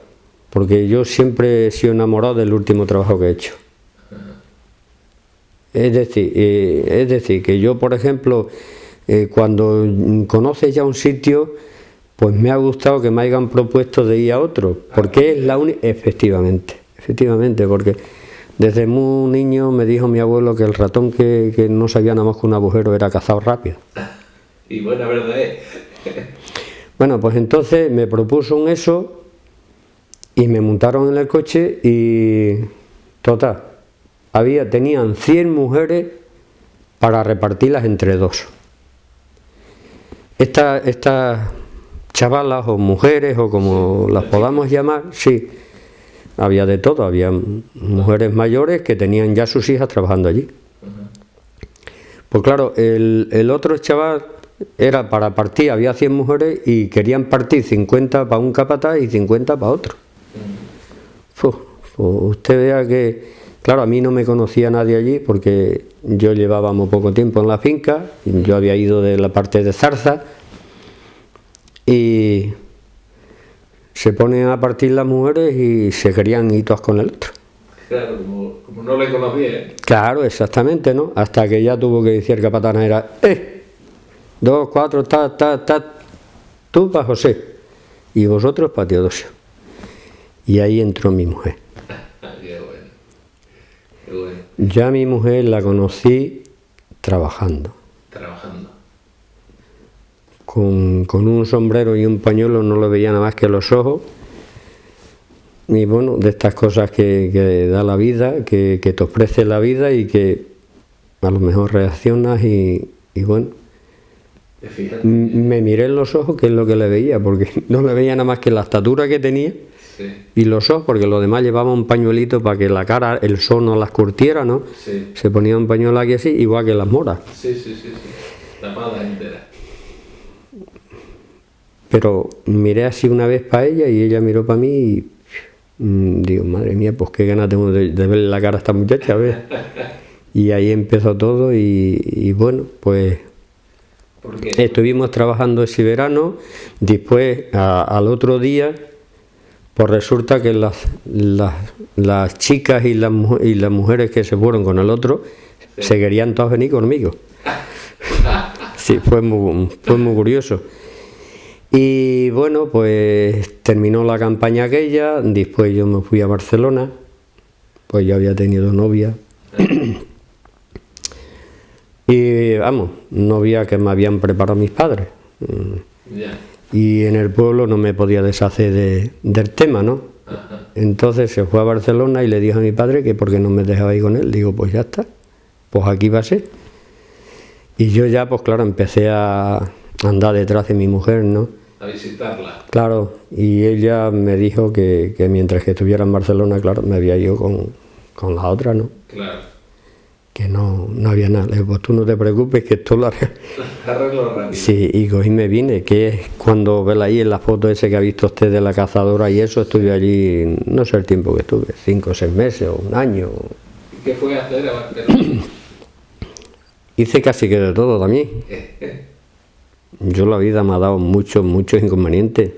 porque yo siempre he sido enamorado del último trabajo que he hecho. Es decir, que yo, por ejemplo, cuando conoces ya un sitio, pues me ha gustado que me hayan propuesto de ir a otro, porque es la única... Efectivamente, porque desde muy niño me dijo mi abuelo que el ratón que no sabía nada más que un agujero era cazado rápido. Y buena verdad es. Bueno, pues entonces me propuso un eso y me montaron en el coche y total, tenían 100 mujeres para repartirlas entre dos. Estas chavalas o mujeres o como las podamos llamar, sí, había de todo, había mujeres mayores que tenían ya sus hijas trabajando allí. Pues claro, el otro chaval era para partir, había 100 mujeres y querían partir 50 para un capataz y 50 para otro. Pues usted vea que, claro, a mí no me conocía nadie allí porque yo llevaba muy poco tiempo en la finca, yo había ido de la parte de Zarza y se ponen a partir las mujeres y se querían ir todas con el otro. Claro, como no le conocía. Claro, exactamente, ¿no? Hasta que ya tuvo que decir el capataz, era 2, 4, tú para José y vosotros para Teodosio. Y ahí entró mi mujer. Qué bueno. Qué bueno. Ya mi mujer la conocí trabajando. Con un sombrero y un pañuelo no lo veía nada más que los ojos. Y bueno, de estas cosas que da la vida, que te ofrece la vida y que a lo mejor reaccionas y bueno. Me miré en los ojos, que es lo que le veía, porque no le veía nada más que la estatura que tenía, sí. Y los ojos, porque los demás llevaban un pañuelito para que la cara, el sol no las curtiera, ¿no? Sí. Se ponía un pañuelo aquí así, igual que las moras. Sí. Tapada entera. Pero miré así una vez para ella y ella miró para mí y digo, madre mía, pues qué ganas tengo de verle la cara a esta muchacha, a ver. Y ahí empezó todo y bueno, pues... Estuvimos trabajando ese verano, después al otro día, pues resulta que las chicas y las mujeres que se fueron con el otro, sí, se querían todas venir conmigo. Sí, fue muy curioso. Y bueno, pues terminó la campaña aquella, después yo me fui a Barcelona, pues yo había tenido novia. Y vamos, novia que me habían preparado mis padres. Ya. Y en el pueblo no me podía deshacer del tema, ¿no? Ajá. Entonces se fue a Barcelona y le dijo a mi padre que por qué no me dejaba ir con él. Digo, pues ya está, pues aquí va a ser. Y yo ya, pues claro, empecé a andar detrás de mi mujer, ¿no? A visitarla. Claro, y ella me dijo que mientras que estuviera en Barcelona, claro, me había ido con la otra, ¿no? Claro. Que no había nada. Le digo, pues tú no te preocupes, que esto lo Arreglo rápido. Sí, y cogí y me vine, que es cuando ves ahí en la foto ese que ha visto usted de la cazadora y eso, estuve allí, no sé el tiempo que estuve, 5 o 6 meses o un año. ¿Y qué fue a hacer a Barcelona? Hice casi que de todo también. Yo la vida me ha dado muchos inconvenientes,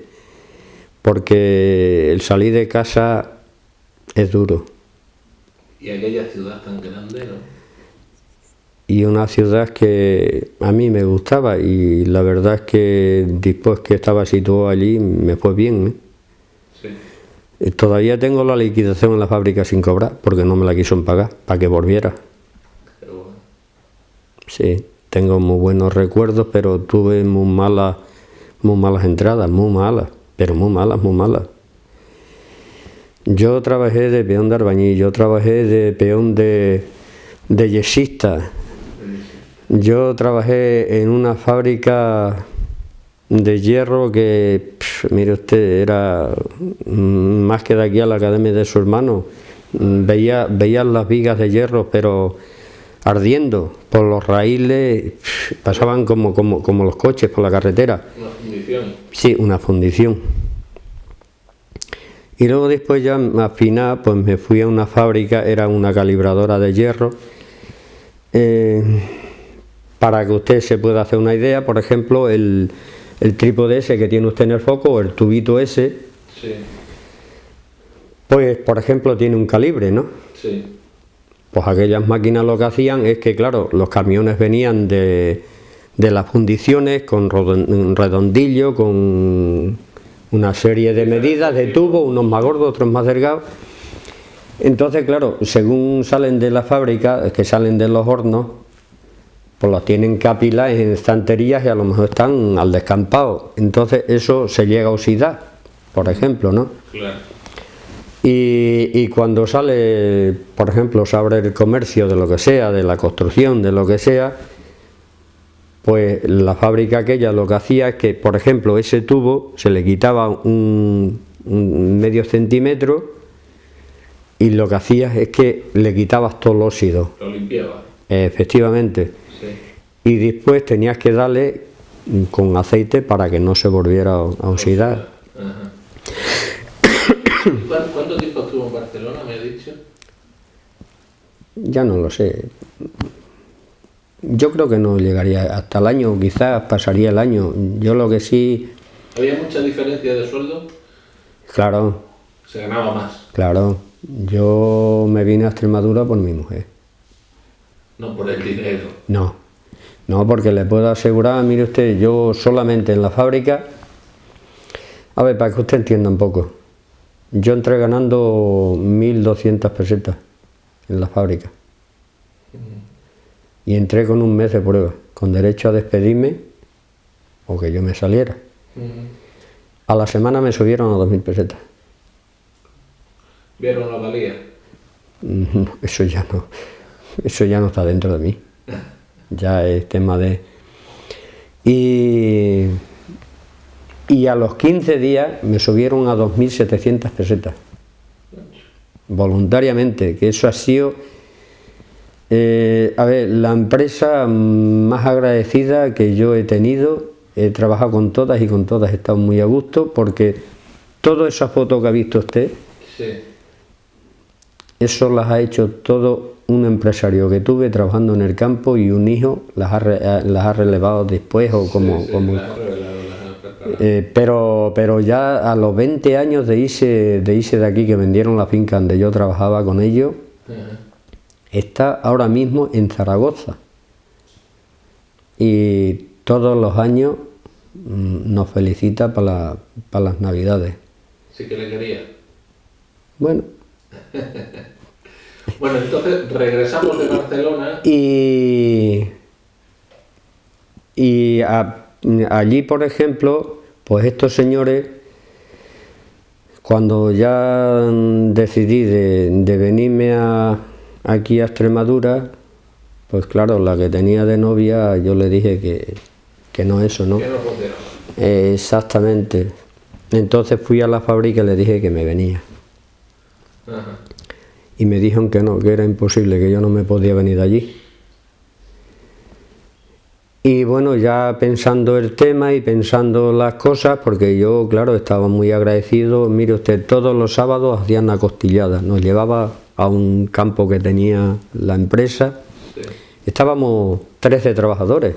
porque el salir de casa es duro. Y aquella ciudad tan grande, ¿no? Y una ciudad que a mí me gustaba, y la verdad es que después que estaba situado allí me fue bien, ¿eh? Sí. Todavía tengo la liquidación en la fábrica sin cobrar, porque no me la quiso pagar, para que volviera. Pero bueno. Sí, tengo muy buenos recuerdos, pero tuve muy malas entradas, muy malas, pero muy malas. Yo trabajé de peón de albañil, yo trabajé de peón de yesista. Yo trabajé en una fábrica de hierro que, mire usted, era más que de aquí a la academia de su hermano. Veía las vigas de hierro, pero ardiendo por los raíles, pasaban como los coches por la carretera. Una fundición. Sí, una fundición. Y luego después ya al final pues me fui a una fábrica, era una calibradora de hierro. Para que usted se pueda hacer una idea, por ejemplo, el trípode ese que tiene usted en el foco, o el tubito ese, Sí. pues por ejemplo tiene un calibre, ¿no? Sí. Pues aquellas máquinas lo que hacían es que, claro, los camiones venían de las fundiciones con redondillo, con una serie de medidas de tubos, unos más gordos, otros más delgados. Entonces, claro, según salen de la fábrica, que salen de los hornos, pues los tienen que apilar en estanterías y a lo mejor están al descampado. Entonces eso se llega a oxidar, por ejemplo, ¿no? Claro. Y cuando sale, por ejemplo, se abre el comercio de lo que sea, de la construcción, de lo que sea, pues la fábrica aquella lo que hacía es que, por ejemplo, ese tubo se le quitaba un medio centímetro y lo que hacías es que le quitabas todo el óxido. Lo limpiaba. Efectivamente. Sí. Y después tenías que darle con aceite para que no se volviera a oxidar. Ajá. ¿Cuánto tiempo estuvo en Barcelona, me ha dicho? Ya no lo sé. Yo creo que no llegaría hasta el año, quizás pasaría el año. Yo lo que sí... ¿Había mucha diferencia de sueldo? Claro, Se ganaba más, claro. Yo me vine a Extremadura por mi mujer. no por el dinero. No, porque le puedo asegurar, mire usted, yo solamente en la fábrica... A ver, para que usted entienda un poco. Yo entré ganando 1.200 pesetas en la fábrica. Y entré con un mes de prueba, con derecho a despedirme o que yo me saliera. A la semana me subieron a 2.000 pesetas. ¿Vieron la valía? No, eso ya no está dentro de mí. Ya es tema de... Y a los 15 días me subieron a 2.700 pesetas. Voluntariamente, que eso ha sido... a ver, la empresa más agradecida que yo he tenido, he trabajado con todas y con todas he estado muy a gusto, porque todas esas fotos que ha visto usted, Sí. eso las ha hecho todo un empresario que tuve trabajando en el campo, y un hijo las ha relevado después o como... Sí, como las ha revelado, las ha preparado. pero ya a los 20 años de irse de aquí, que vendieron la finca donde yo trabajaba con ellos, Ajá. está ahora mismo en Zaragoza, y todos los años nos felicita para las Navidades. Sí que le quería. Bueno. Bueno, entonces regresamos de Barcelona. Allí, por ejemplo, pues estos señores, cuando ya decidí de venirme aquí a Extremadura, pues claro, la que tenía de novia, yo le dije que no eso, ¿no? Que no funcionaba. Exactamente. Entonces fui a la fábrica y le dije que me venía. Ajá. Y me dijeron que no, que era imposible, que yo no me podía venir de allí. Y bueno, ya pensando el tema y pensando las cosas, porque yo, claro, estaba muy agradecido. Mire usted, todos los sábados hacían una costillada. Nos llevaba a un campo que tenía la empresa. Sí. Estábamos 13 trabajadores.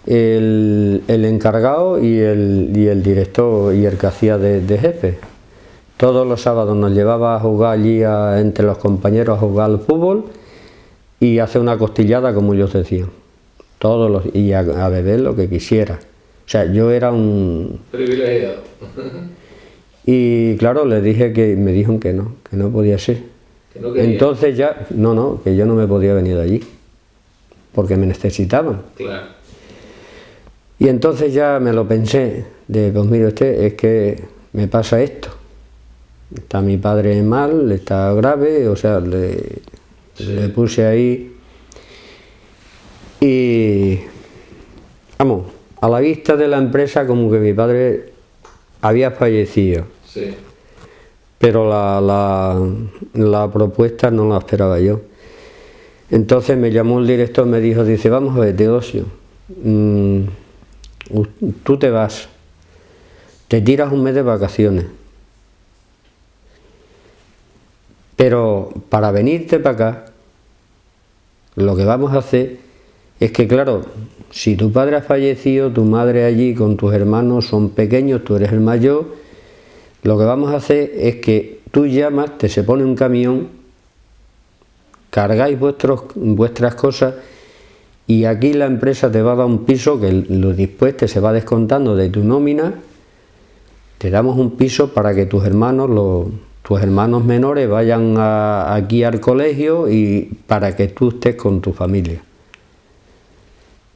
El encargado y el director y el que hacía de jefe. Todos los sábados nos llevaba a jugar allí entre los compañeros a jugar al fútbol y hacer una costillada, como ellos decían. Y a beber lo que quisiera. O sea, yo era un privilegiado. Y claro, les dije me dijeron que no podía ser. Que no quería. Entonces ya, que yo no me podía venir de allí, porque me necesitaban. Claro. Y entonces ya me lo pensé, pues mire usted, es que me pasa esto. Está mi padre mal, está grave, o sea, le puse ahí. Y vamos, a la vista de la empresa como que mi padre había fallecido. Sí. Pero la propuesta no la esperaba yo. Entonces me llamó el director y me dijo, dice, vamos a ver, Teodosio, tú te vas, te tiras un mes de vacaciones, pero para venirte para acá, lo que vamos a hacer es que, claro, si tu padre ha fallecido, tu madre allí con tus hermanos son pequeños, tú eres el mayor, lo que vamos a hacer es que tú llamas, se pone un camión, cargáis vuestras cosas y aquí la empresa te va a dar un piso que lo después se va descontando de tu nómina, te damos un piso para que tus hermanos menores vayan aquí al colegio y para que tú estés con tu familia.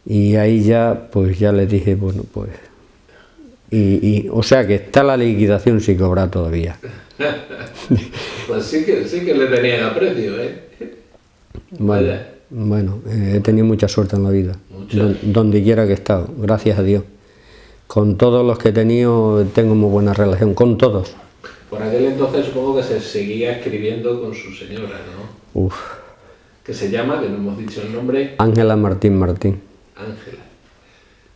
Y ahí ya, pues ya les dije, bueno, pues... o sea que está la liquidación sin cobrar todavía. Pues sí que le tenían aprecio, ¿eh? Bueno, he tenido mucha suerte en la vida, donde quiera que he estado, gracias a Dios. Con todos los que he tenido tengo muy buena relación, con todos. Por aquel entonces supongo que se seguía escribiendo con su señora, ¿no? Uf. Que se llama, que no hemos dicho el nombre. Ángela Martín. Ángela.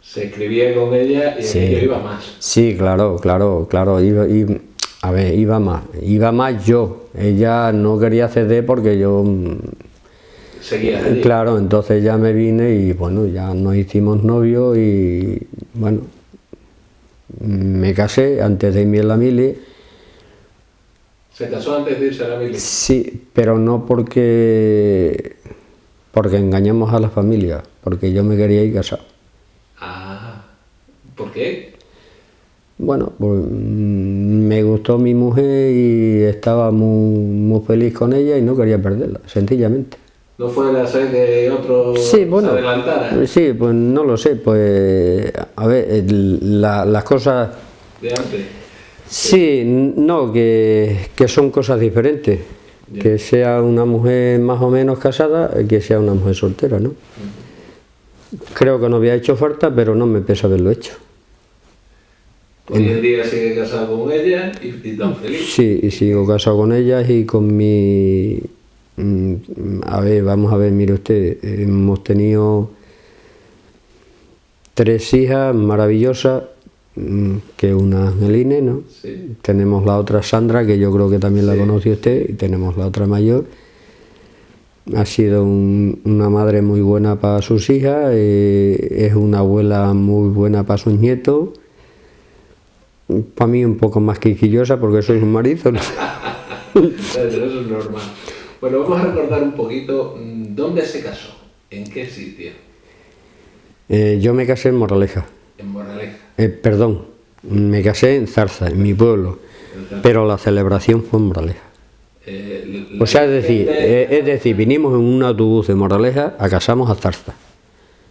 Se escribía con ella y aquello iba más. Sí, claro. Iba más yo. Ella no quería ceder porque yo... Seguía allí. Claro, entonces ya me vine y bueno, ya nos hicimos novios y bueno, me casé antes de irme a la mili. ¿Se casó antes de irse a la mili? Sí, pero no porque engañamos a la familia, porque yo me quería ir casado. Ah, ¿por qué? Bueno, pues me gustó mi mujer y estaba muy feliz con ella y no quería perderla, sencillamente. ¿No fue la sed que otro se adelantara? Sí, pues no lo sé, pues a ver, las cosas... ¿De antes? Sí, no, que son cosas diferentes. Yeah. Que sea una mujer más o menos casada, que sea una mujer soltera, ¿no? Creo que no había hecho falta, pero no me pesa haberlo hecho. Hoy en día sigue casado con ella y tan feliz. Sí, y sigo casado con ella y con mi... A ver, vamos a ver, mire usted, hemos tenido 3 hijas maravillosas, que una Angeline, ¿no? Sí. Tenemos la otra Sandra, que yo creo que también la conoce usted, y tenemos la otra mayor. Ha sido una madre muy buena para sus hijas, es una abuela muy buena para sus nietos. Para mí un poco más quisquillosa porque soy su marido, ¿no? Eso es normal. Bueno, vamos a recordar un poquito dónde se casó, en qué sitio. Yo me casé en Moraleja. En Moraleja. Perdón, me casé en Zarza, en mi pueblo, pero la celebración fue en Moraleja. O sea, es decir, vinimos en un autobús de Moraleja a casarnos a Zarza.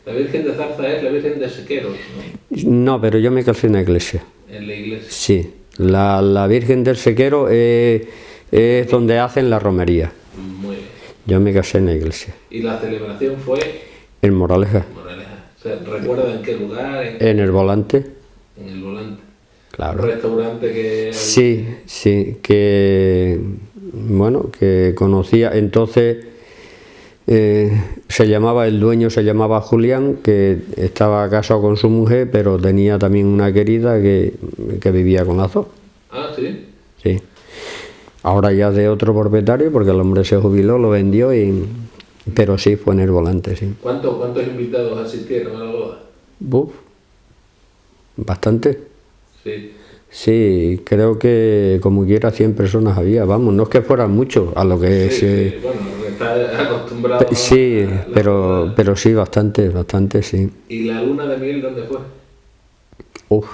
La Virgen de Zarza es la Virgen de Sequeros, ¿no? No, pero yo me casé en la iglesia. En la iglesia. Sí, la Virgen del Sequero es donde hacen la romería. Muy bien. Yo me casé en la iglesia. ¿Y la celebración fue? En Moraleja. Moraleja. O sea, ¿recuerda en qué lugar? En el Volante. En el Volante. Claro. Un restaurante que... Sí, que bueno, que conocía. Entonces el dueño se llamaba Julián, que estaba casado con su mujer, pero tenía también una querida que vivía con las dos. Ah, ¿sí? Sí. Ahora ya de otro propietario, porque el hombre se jubiló, lo vendió, pero sí fue en el Volante, sí. ¿Cuántos invitados asistieron a la boda? Uf, bastante. Sí. Sí, creo que como quiera 100 personas había, vamos, no es que fueran muchos, a lo que Sí, bueno, está acostumbrado sí, a pero sí, bastante, sí. ¿Y la luna de miel dónde fue? Uf,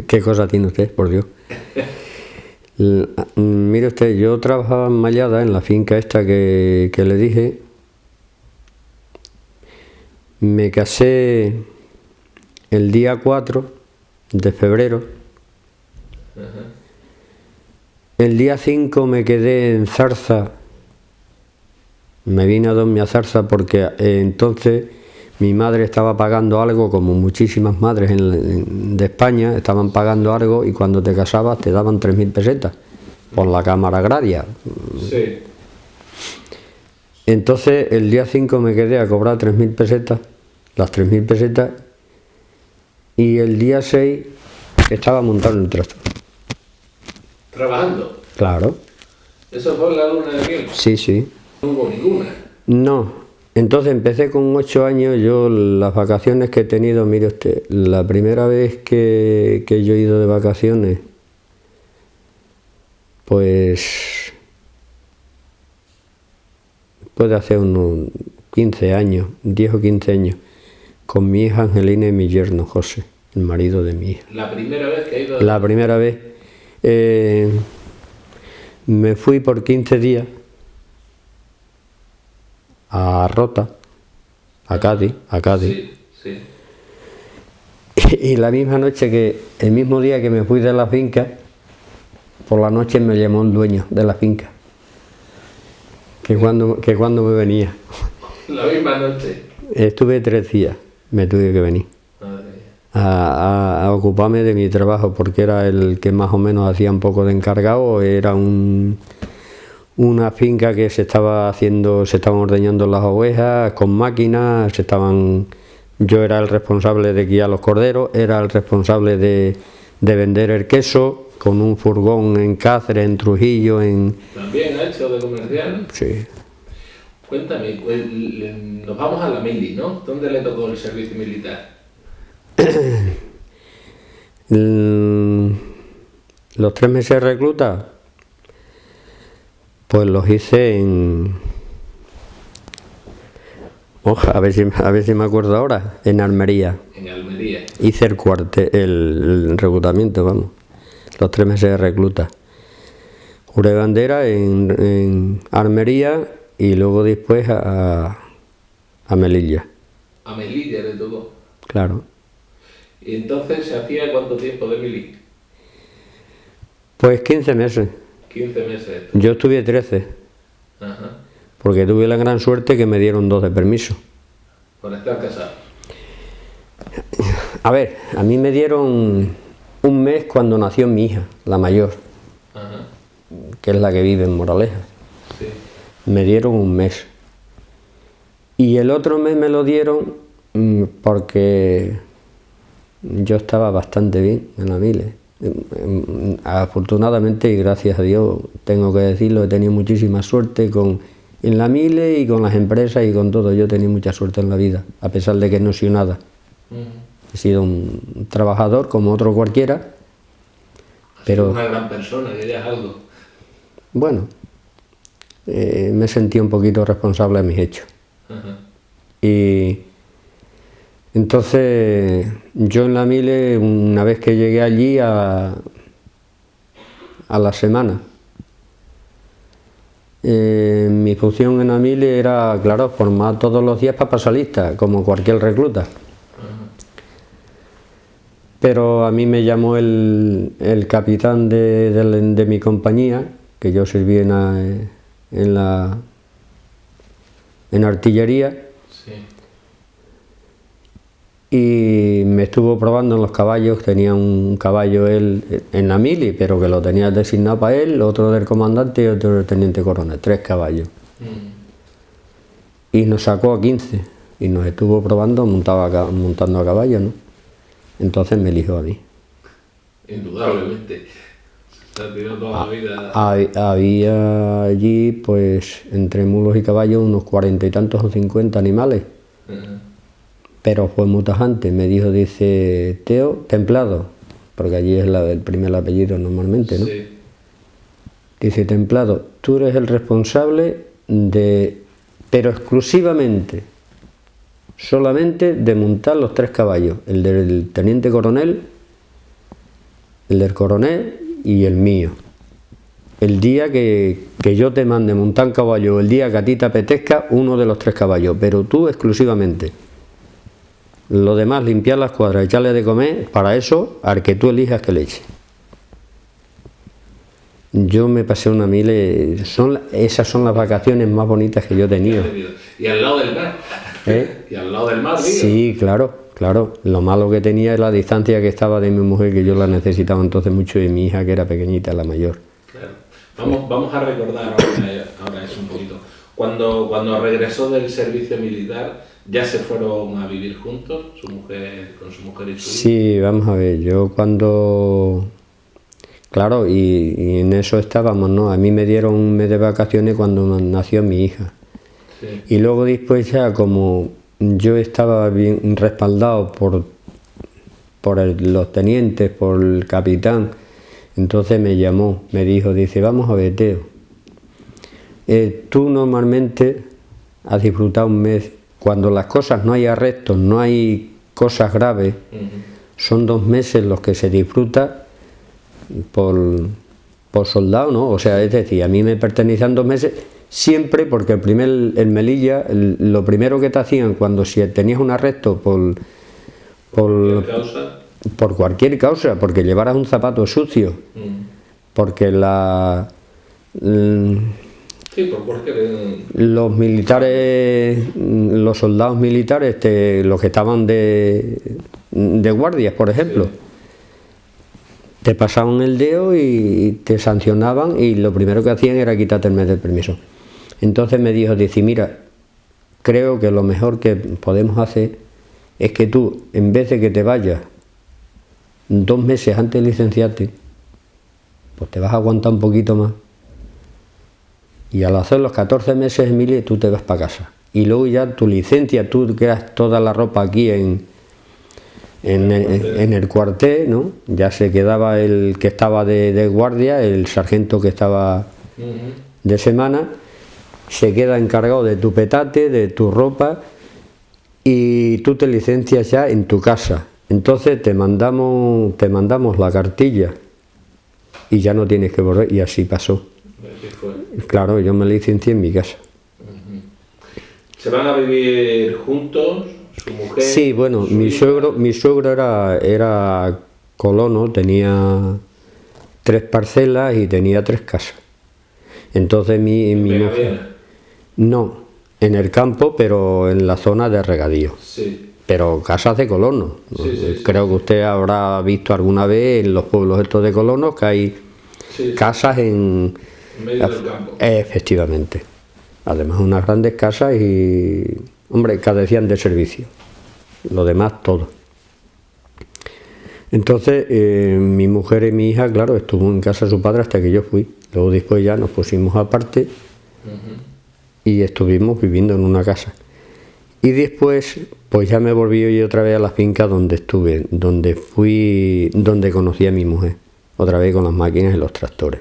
qué cosa tiene usted, por Dios. Mire usted, yo trabajaba en Mallada, en la finca esta que le dije. Me casé el día 4 de febrero. Ajá. El día 5 me quedé en Zarza. Me vine a dormir a Zarza porque entonces mi madre estaba pagando algo, como muchísimas madres de España, estaban pagando algo, y cuando te casabas te daban 3.000 pesetas por la cámara agraria. Sí. Entonces el día 5 me quedé a cobrar 3.000 pesetas, las 3.000 pesetas, y el día 6 estaba montado en el tractor. ¿Trabajando? Claro. ¿Eso fue la luna de miel? Sí. No hubo ninguna. No. Entonces empecé con 8 años. Yo las vacaciones que he tenido, mire usted, la primera vez que yo he ido de vacaciones, pues puede hacer unos 15 años, 10 o 15 años, con mi hija Angelina y mi yerno José, el marido de mi hija. ¿La primera vez que ha ido? La primera vez me fui por 15 días a Rota, a Cádiz. Sí. Y la misma noche el mismo día que me fui de la finca, por la noche me llamó el dueño de la finca, que cuando me venía. La misma noche. Estuve 3 días, me tuve que venir a ocuparme de mi trabajo, porque era el que más o menos hacía un poco de encargado. Era una finca que se estaban ordeñando las ovejas con máquinas, yo era el responsable de guiar los corderos, era el responsable de vender el queso, con un furgón en Cáceres, en Trujillo, ¿También ha hecho de comercial? Sí. Cuéntame, nos vamos a la mili, ¿no? ¿Dónde le tocó el servicio militar? Los 3 meses de recluta, pues los hice a ver si me acuerdo ahora, en Almería. En Almería. Hice el reclutamiento, vamos, los 3 meses de recluta. Juré bandera en Almería y luego después a Melilla. A Melilla le tocó. Claro. ¿Y entonces se hacía cuánto tiempo de mili? Pues 15 meses. 15 meses. Yo estuve 13. Ajá. Porque tuve la gran suerte que me dieron 2 de permiso. Por estar casado. A ver, a mí me dieron un mes cuando nació mi hija, la mayor, Ajá. que es la que vive en Moraleja. Sí. Me dieron un mes. Y el otro mes me lo dieron porque yo estaba bastante bien en la mili. Afortunadamente, y gracias a Dios, tengo que decirlo, he tenido muchísima suerte en la mili y con las empresas y con todo. Yo he tenido mucha suerte en la vida, a pesar de que no soy nada. He sido un trabajador como otro cualquiera, pero una gran persona, que ya es algo. Bueno, me sentí un poquito responsable de mis hechos. Ajá. Y entonces Yo en la Mile, una vez que llegué allí a la semana, mi función en la Mile era, claro, formar todos los días para pasar lista, como cualquier recluta. Pero a mí me llamó el capitán de mi compañía, que yo serví en artillería, Sí. y me estuvo probando en los caballos. Tenía un caballo él en la mili, pero que lo tenía designado para él, otro del comandante y otro del teniente coronel, 3 caballos. Y nos sacó a 15 y nos estuvo probando montando a caballo, ¿no? Entonces me eligió a mí. Indudablemente. Se ha tirado toda la vida. Había allí, pues, entre mulos y caballos, unos 40 y tantos o 50 animales. Pero fue muy tajante. Me dijo, dice, Teo, Templado, porque allí es el primer apellido normalmente, ¿no? Sí. Dice, Templado, tú eres el responsable pero exclusivamente, solamente de montar los 3 caballos, el del teniente coronel, el del coronel y el mío. El día que yo te mande montar un caballo, el día que a ti te apetezca, uno de los 3 caballos, pero tú exclusivamente. Lo demás, limpiar las cuadras, echarle de comer, para eso, al que tú elijas que le eche. Yo me pasé una mile, esas son las vacaciones más bonitas que yo he tenido. Y al lado del mar. Y al lado del mar, digo. Sí, claro. Lo malo que tenía es la distancia que estaba de mi mujer, que yo la necesitaba entonces mucho, y mi hija, que era pequeñita, la mayor. Claro. Vamos a recordar ahora eso un poquito. Cuando regresó del servicio militar, ¿ya se fueron a vivir juntos, con su mujer y su hijo? Sí, vamos a ver, yo cuando... Claro, y en eso estábamos, ¿no? A mí me dieron un mes de vacaciones cuando nació mi hija. Sí. Y luego después ya, como yo estaba bien respaldado por los tenientes, por el capitán, entonces me llamó, me dijo, dice, vamos a ver, Teo, tú normalmente has disfrutado un mes, cuando las cosas no hay arrestos, no hay cosas graves, son 2 meses los que se disfruta por soldado, ¿no? O sea, es decir, a mí me pertenecían 2 meses siempre, porque el Melilla, lo primero que te hacían cuando si tenías un arresto por cualquier causa, porque llevaras un zapato sucio, porque sí, por cualquier... los militares, los soldados militares, los que estaban de guardias, por ejemplo, sí, te pasaban el dedo y te sancionaban, y lo primero que hacían era quitarte el mes de permiso. Entonces me dijo, dice, mira, creo que lo mejor que podemos hacer es que tú, en vez de que te vayas 2 meses antes de licenciarte, pues te vas a aguantar un poquito más, y al hacer los 14 meses en mili tú te vas para casa, y luego ya tu licencia, tú quedas toda la ropa aquí en el cuartel, ¿no? Ya se quedaba el que estaba de guardia, el sargento que estaba de semana, se queda encargado de tu petate, de tu ropa, y tú te licencias ya en tu casa. Entonces te mandamos la cartilla y ya no tienes que volver, y así pasó. Claro, yo me licencié en mi casa. ¿Se van a vivir juntos? ¿Su mujer? Sí, bueno, mi suegro era colono, tenía 3 parcelas y tenía 3 casas. Entonces mi mujer... No, en el campo, pero en la zona de regadío. Sí. Pero casas de colonos. Sí, creo que usted habrá visto alguna vez en los pueblos estos de colonos que hay casas en medio del campo. Efectivamente. Además, unas grandes casas y, hombre, carecían de servicio. Lo demás, todo. Entonces, mi mujer y mi hija, claro, estuvo en casa de su padre hasta que yo fui. Luego después ya nos pusimos aparte y estuvimos viviendo en una casa. Y después, pues ya me volví yo otra vez a la finca donde estuve, donde conocí a mi mujer, otra vez con las máquinas y los tractores.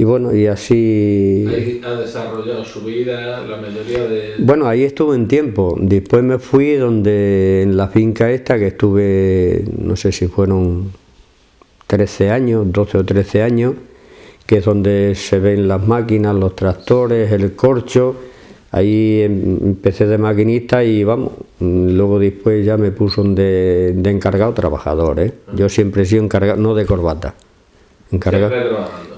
Y bueno, y así... Ahí ha desarrollado su vida, la mayoría de... Bueno, ahí estuve un tiempo. Después me fui en la finca esta, que estuve, no sé si fueron 13 años, 12 o 13 años, que es donde se ven las máquinas, los tractores, el corcho. Ahí empecé de maquinista y vamos, luego después ya me puso de encargado trabajador, ¿eh? Yo siempre he sido encargado, no de corbata. Encargado.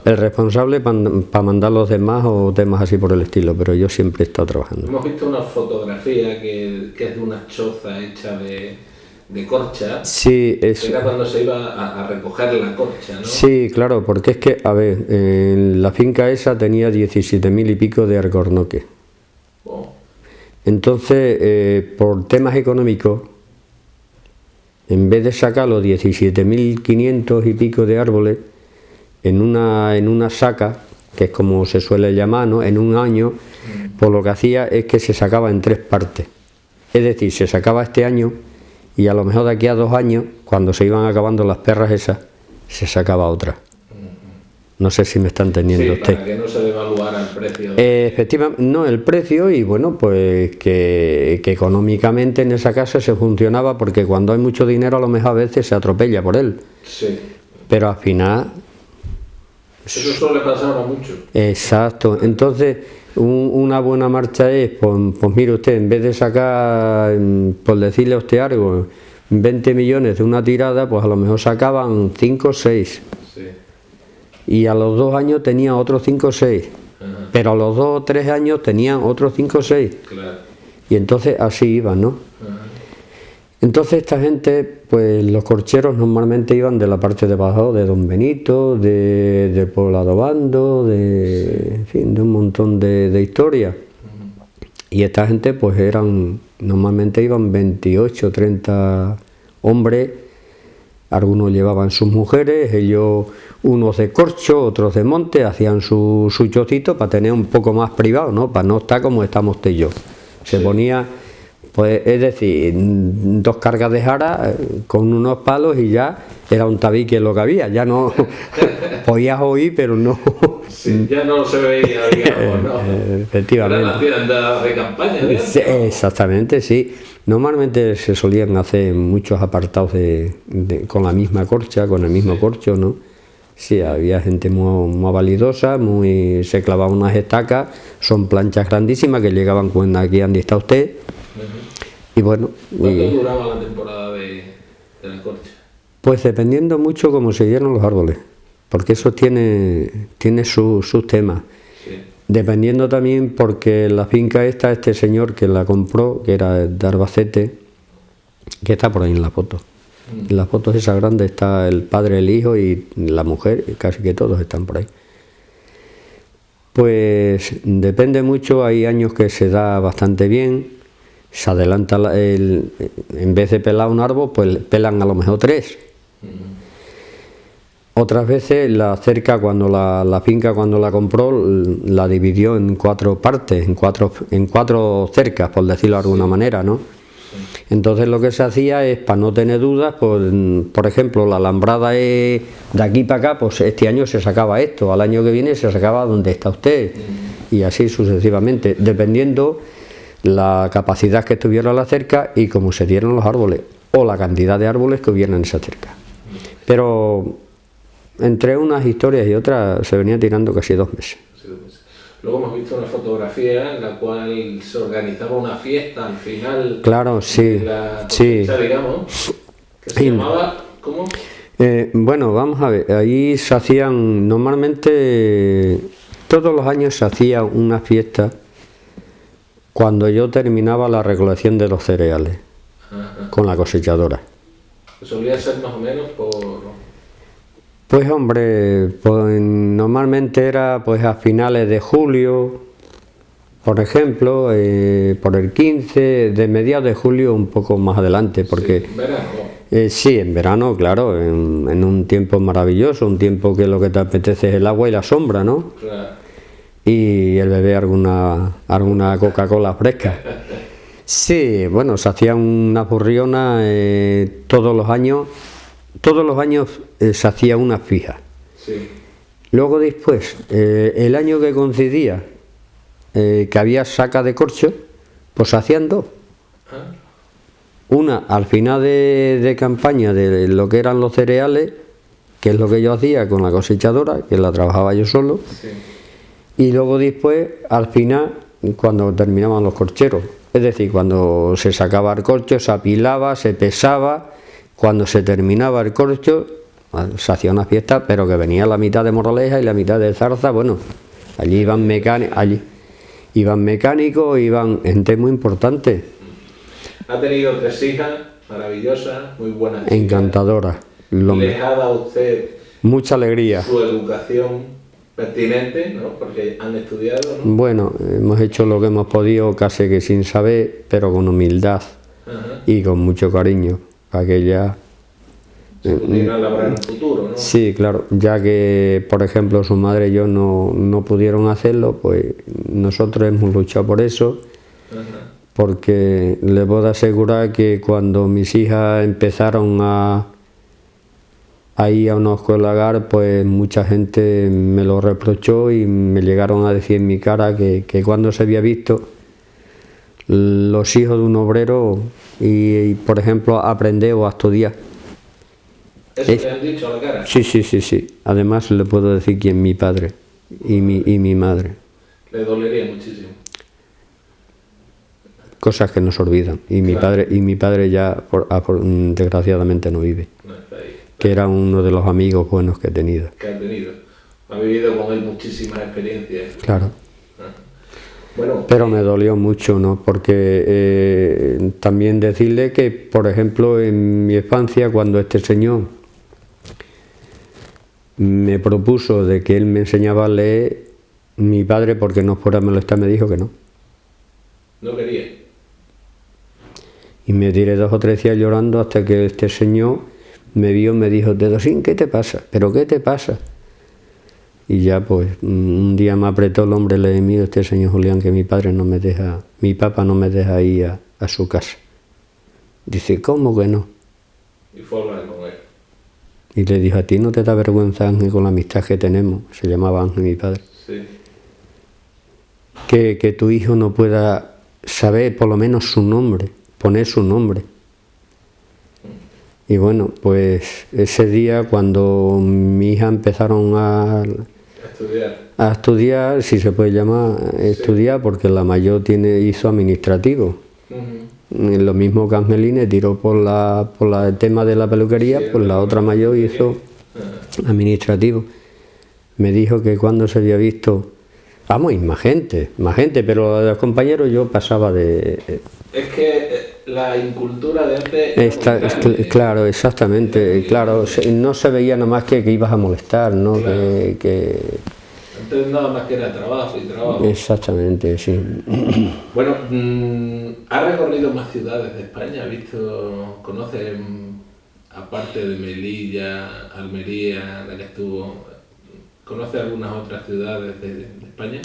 El responsable para mandar los demás o temas así por el estilo, pero yo siempre he estado trabajando. Hemos visto una fotografía que es de una choza hecha de corcha. Sí, es... Era cuando se iba a recoger la corcha, ¿no? Sí, claro, porque es que, a ver, la finca esa tenía 17.000 y pico de alcornoques. Oh. Entonces, por temas económicos, en vez de sacar los 17.500 y pico de árboles en una saca, que es como se suele llamar, ¿no?, en un año, pues lo que hacía es que se sacaba en 3 partes. Es decir, se sacaba este año y a lo mejor de aquí a 2 años, cuando se iban acabando las perras esas, se sacaba otra. No sé si me está entendiendo usted. Para que no se devaluara el precio. Efectivamente, no el precio, y bueno, pues que económicamente en esa casa se funcionaba, porque cuando hay mucho dinero a lo mejor a veces se atropella por él. Sí. Pero al final... Eso suele pasar a muchos. Exacto. Entonces, una buena marcha es, pues mire usted, en vez de sacar, por decirle a usted algo, 20 millones de una tirada, pues a lo mejor sacaban 5 o 6. Sí. Y a los 2 años tenían otros 5 o 6. Ajá. Pero a los 2 o 3 años tenían otros 5 o 6. Claro. Y entonces así iban, ¿no? Ajá. Entonces esta gente, pues los corcheros normalmente iban de la parte de abajo, de Don Benito, de Poblado Bando, en fin, de un montón de historias. Y esta gente pues normalmente iban 28, 30 hombres, algunos llevaban sus mujeres, ellos unos de corcho, otros de monte, hacían su chocito para tener un poco más privado, ¿no?, para no estar como estamos usted y yo. Se ponía... Pues es decir, 2 cargas de jara con unos palos y ya era un tabique lo que había, ya no podías oír, pero no. Sí, ya no se veía, digamos, ¿no? Efectivamente. Era la tienda de campaña, ¿no? Sí, exactamente, sí. Normalmente se solían hacer muchos apartados con la misma corcha, con el mismo corcho, ¿no? Sí, había gente muy validosa, se clavaban unas estacas, son planchas grandísimas que llegaban cuando aquí donde está usted. Y bueno, ¿cuánto duraba la temporada de la corcha? Pues dependiendo mucho cómo se dieron los árboles, porque eso tiene sus temas. Sí. Dependiendo también, porque la finca esta, este señor que la compró, que era de Albacete, que está por ahí en la foto. En las fotos esa grande está el padre, el hijo y la mujer, y casi que todos están por ahí. Pues depende mucho, hay años que se da bastante bien. Se adelanta, en vez de pelar un árbol, pues pelan a lo mejor 3. Otras veces la cerca, cuando la finca cuando la compró, la dividió en 4 partes, en cuatro cercas, por decirlo de alguna manera, ¿no? Entonces lo que se hacía es, para no tener dudas, pues, por ejemplo, la alambrada es de aquí para acá, pues este año se sacaba esto, al año que viene se sacaba donde está usted, y así sucesivamente, dependiendo la capacidad que tuviera la cerca y cómo se dieron los árboles, o la cantidad de árboles que hubiera en esa cerca. Pero entre unas historias y otras se venía tirando casi 2 meses. Luego hemos visto una fotografía en la cual se organizaba una fiesta al final. Claro, sí, de la cosecha, digamos, que se llamaba, ¿cómo? Bueno, vamos a ver, ahí se hacían, normalmente todos los años se hacía una fiesta cuando yo terminaba la recolección de los cereales. Ajá. Con la cosechadora. ¿Solía ser más o menos por...? Pues hombre, pues normalmente era pues a finales de julio, por ejemplo, por el 15, de mediados de julio un poco más adelante, porque... Sí, en verano. Sí, en verano, claro, en un tiempo maravilloso, un tiempo que lo que te apetece es el agua y la sombra, ¿no? Claro. Y el beber alguna Coca-Cola fresca. Sí, bueno, se hacía una burriona todos los años se hacía una fija. Sí. Luego después, el año que coincidía que había saca de corcho, pues hacían dos. Una al final de campaña de lo que eran los cereales, que es lo que yo hacía con la cosechadora, que la trabajaba yo solo, Sí. y luego después al final cuando terminaban los corcheros, es decir, cuando se sacaba el corcho, se apilaba, se pesaba, cuando se terminaba el corcho se hacía una fiesta, pero que venía la mitad de Moraleja y la mitad de Zarza. Bueno, allí iban mecánicos, iban gente muy importante. Ha tenido 3 hijas maravillosas, muy buenas chicas. Encantadoras. Les ha dado a usted mucha alegría. su educación pertinente, ¿no? Porque han estudiado, ¿no? Bueno, hemos hecho lo que hemos podido, casi que sin saber, pero con humildad. Ajá. Y con mucho cariño, para que ya... Se pudieran labrar un futuro, ¿no? Sí, claro, ya que por ejemplo su madre y yo no pudieron hacerlo, pues nosotros hemos luchado por eso. Ajá. Porque les puedo asegurar que cuando mis hijas empezaron a ir a una escuela hogar, pues mucha gente me lo reprochó y me llegaron a decir en mi cara que cuando se había visto los hijos de un obrero y por ejemplo, aprender o a estudiar. ¿Eso te han dicho a la cara? Sí. Además le puedo decir quién mi padre y mi madre. Le dolería muchísimo. Cosas que nos olvidan. Y Claro. mi padre ya desgraciadamente no vive. No está ahí. Que era uno de los amigos buenos que he tenido. Que ha tenido. Ha vivido con él muchísimas experiencias. Claro. Ajá. Bueno, Pero me dolió mucho, ¿no? Porque también decirle que, por ejemplo, en mi infancia, cuando este señor me propuso de que él me enseñaba a leer, mi padre, porque no fuera a molestar, me dijo que no. no quería. Y me tiré 2 o 3 días llorando hasta que este señor me vio y me dijo: Dedosín, ¿qué te pasa? ¿Pero qué te pasa? Y ya pues un día me apretó el hombre, le mío, este señor Julián, que mi papá no me deja ir a su casa. Dice: ¿cómo que no? Y fue a hablar con él. Y le dijo: ¿a ti no te da vergüenza, Ángel, con la amistad que tenemos? Se llamaba Ángel mi padre. Sí. Que tu hijo no pueda saber por lo menos su nombre, poner su nombre. Y bueno, pues ese día cuando mi hija empezaron a estudiar, si se puede llamar estudiar, porque la mayor hizo administrativo. Lo mismo que Angelina tiró por el tema de la peluquería, Sí, pues la otra mayor hizo administrativo. Me dijo que cuando se había visto, vamos, y más gente, pero los compañeros yo pasaba de... Es que la incultura de antes... era muy grande. Claro, exactamente, claro, no se veía nada más que ibas a molestar, ¿no? Claro. Que Antes nada más que era trabajo y trabajo. exactamente, sí. Bueno, ¿ha recorrido más ciudades de España? ¿Conoce, aparte de Melilla, Almería, la que estuvo, conoce algunas otras ciudades de España?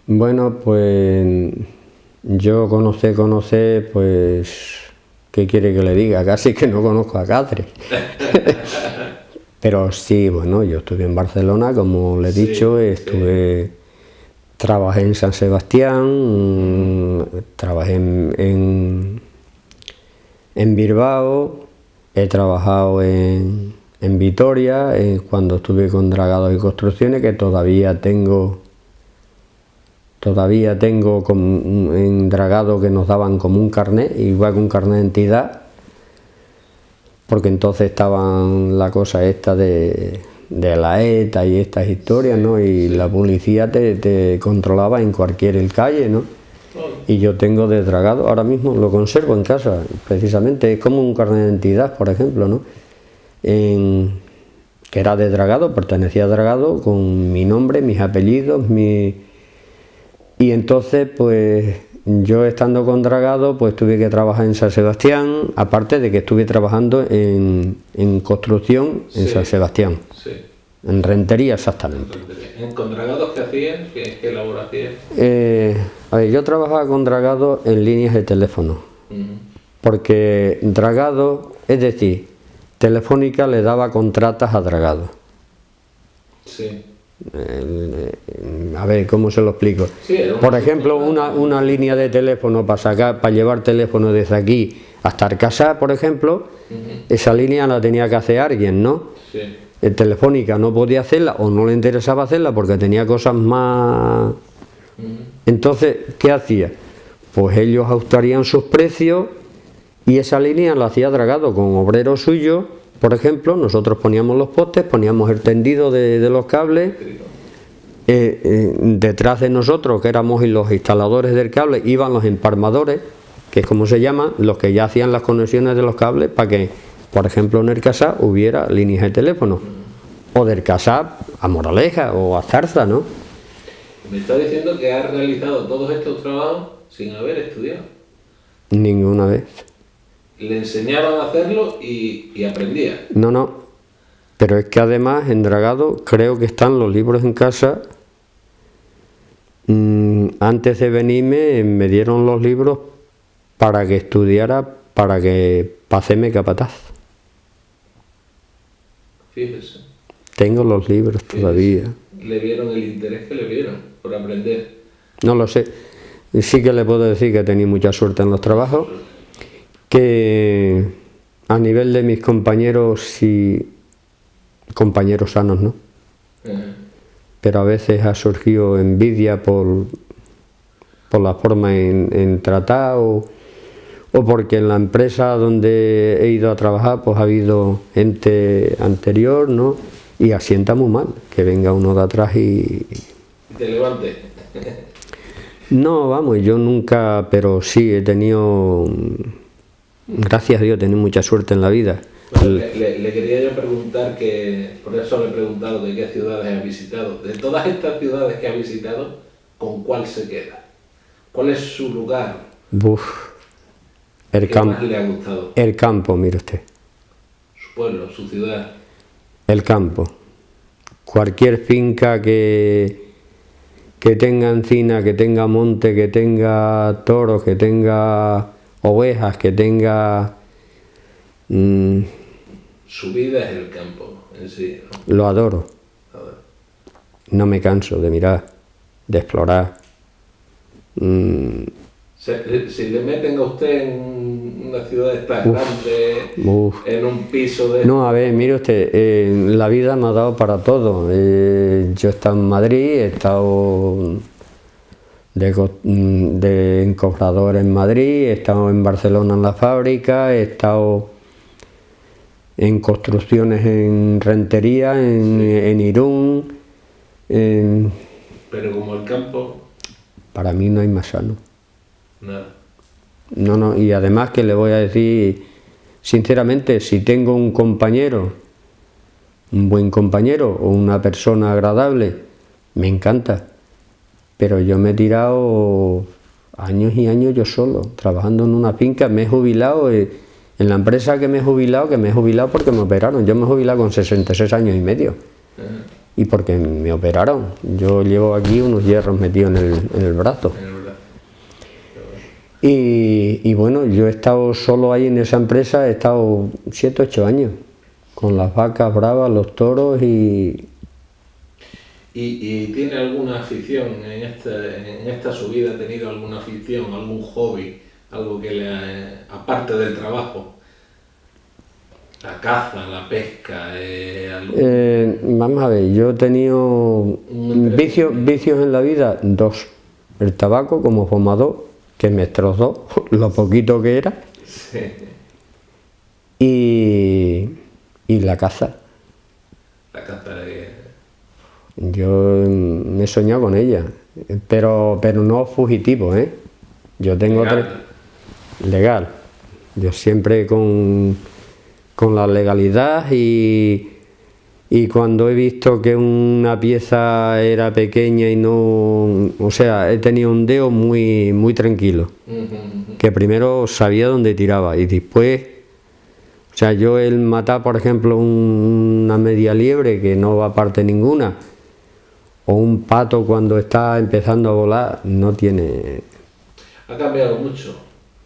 Bueno, pues yo conocer, pues, ¿qué quiere que le diga? Casi que no conozco a Cáceres. Pero sí, bueno, yo estuve en Barcelona, como le he dicho, trabajé en San Sebastián, trabajé en Bilbao, he trabajado en Vitoria, cuando estuve con Dragados y Construcciones, que todavía tengo en Dragado, que nos daban como un carnet, igual que un carnet de entidad, porque entonces estaban la cosa esta de la ETA y estas historias, ¿no? Y la policía te controlaba en cualquier calle, ¿no? Y yo tengo de Dragado, ahora mismo lo conservo en casa, precisamente, es como un carnet de entidad, por ejemplo, ¿no? Que era de Dragado, pertenecía a Dragado, con mi nombre, mis apellidos, y entonces, pues, yo estando con Dragado, pues tuve que trabajar en San Sebastián, aparte de que estuve trabajando en construcción en San Sebastián. Sí. En rentería, exactamente. ¿Con Dragados qué hacías? ¿Qué labor hacías? A ver, yo trabajaba con Dragado en líneas de teléfono, porque Dragado, es decir, Telefónica le daba contratas a Dragado. Sí. A ver, ¿cómo se lo explico? Sí, Por ejemplo, una línea de teléfono para sacar, para llevar teléfono desde aquí hasta Arcasá, por ejemplo, esa línea la tenía que hacer alguien, ¿no? Sí. Telefónica no podía hacerla o no le interesaba hacerla porque tenía cosas más. Entonces, ¿qué hacía? Pues ellos ajustarían sus precios y esa línea la hacía dragado con obreros suyos. Por ejemplo, nosotros poníamos los postes, poníamos el tendido de los cables. Detrás de nosotros, que éramos los instaladores del cable, iban los empalmadores, que es como se llaman, los que ya hacían las conexiones de los cables para que, por ejemplo, en el Casá hubiera líneas de teléfono, o del Casá a Moraleja o a Zarza, ¿no? Me está diciendo que has realizado todos estos trabajos sin haber estudiado. Ninguna vez. Le enseñaron a hacerlo y aprendía. No. Pero es que además en Dragado creo que están los libros en casa. Antes de venirme me dieron los libros para que estudiara, para hacerme capataz. Fíjese. Tengo los libros todavía. Le vieron el interés que le vieron por aprender. No lo sé. Sí que le puedo decir que he tenido mucha suerte en los trabajos, que a nivel de mis compañeros, sí, compañeros sanos, ¿no? Pero a veces ha surgido envidia por la forma en tratar o porque en la empresa donde he ido a trabajar pues ha habido gente anterior, ¿no? Y asienta muy mal que venga uno de atrás y te levante. No, vamos, yo nunca, pero sí he tenido, gracias a Dios, he tenido mucha suerte en la vida. Bueno, le quería yo preguntar, por eso le he preguntado de qué ciudades ha visitado. De todas estas ciudades que ha visitado, ¿con cuál se queda? ¿Cuál es su lugar? ¿Qué más le ha gustado? El campo, mire usted. Su pueblo, su ciudad. El campo. Cualquier finca que tenga encina, que tenga monte, que tenga toros, que tenga ovejas, que tenga... Su vida es el campo en sí, ¿no? Lo adoro. No me canso de mirar, de explorar. Si le meten a usted en una ciudad tan grande, en un piso de... No, a ver, mire usted, la vida me ha dado para todo. Yo he estado en Madrid, he estado de encofrador en Madrid, he estado en Barcelona en la fábrica, he estado en construcciones en Rentería, en Irún. Pero como el campo... Para mí no hay más sano. Nada. No, y además que le voy a decir, sinceramente, si tengo un compañero, un buen compañero o una persona agradable, me encanta. Pero yo me he tirado años y años yo solo, trabajando en una finca, me he jubilado, en la empresa que me he jubilado porque me operaron. Yo me he jubilado con 66 años y medio. Y porque me operaron. Yo llevo aquí unos hierros metidos en el brazo. Y bueno, yo he estado solo ahí en esa empresa, he estado 7 o 8 años, con las vacas bravas, los toros ¿Y tiene alguna afición en esta su vida? ¿Ha tenido alguna afición, algún hobby, algo que aparte del trabajo? La caza, la pesca, vamos a ver, yo he tenido vicios en la vida, 2. El tabaco como fumador, que me destrozó lo poquito que era. Sí. Y la caza. La caza de... Yo me he soñado con ella, pero no fugitivo, ¿eh? Yo tengo legal. Yo siempre con la legalidad y cuando he visto que una pieza era pequeña y no... O sea, he tenido un dedo muy, muy tranquilo. Que primero sabía dónde tiraba y después... O sea, yo el matar, por ejemplo, una media liebre que no va a parte ninguna, o un pato cuando está empezando a volar, no tiene... Ha cambiado mucho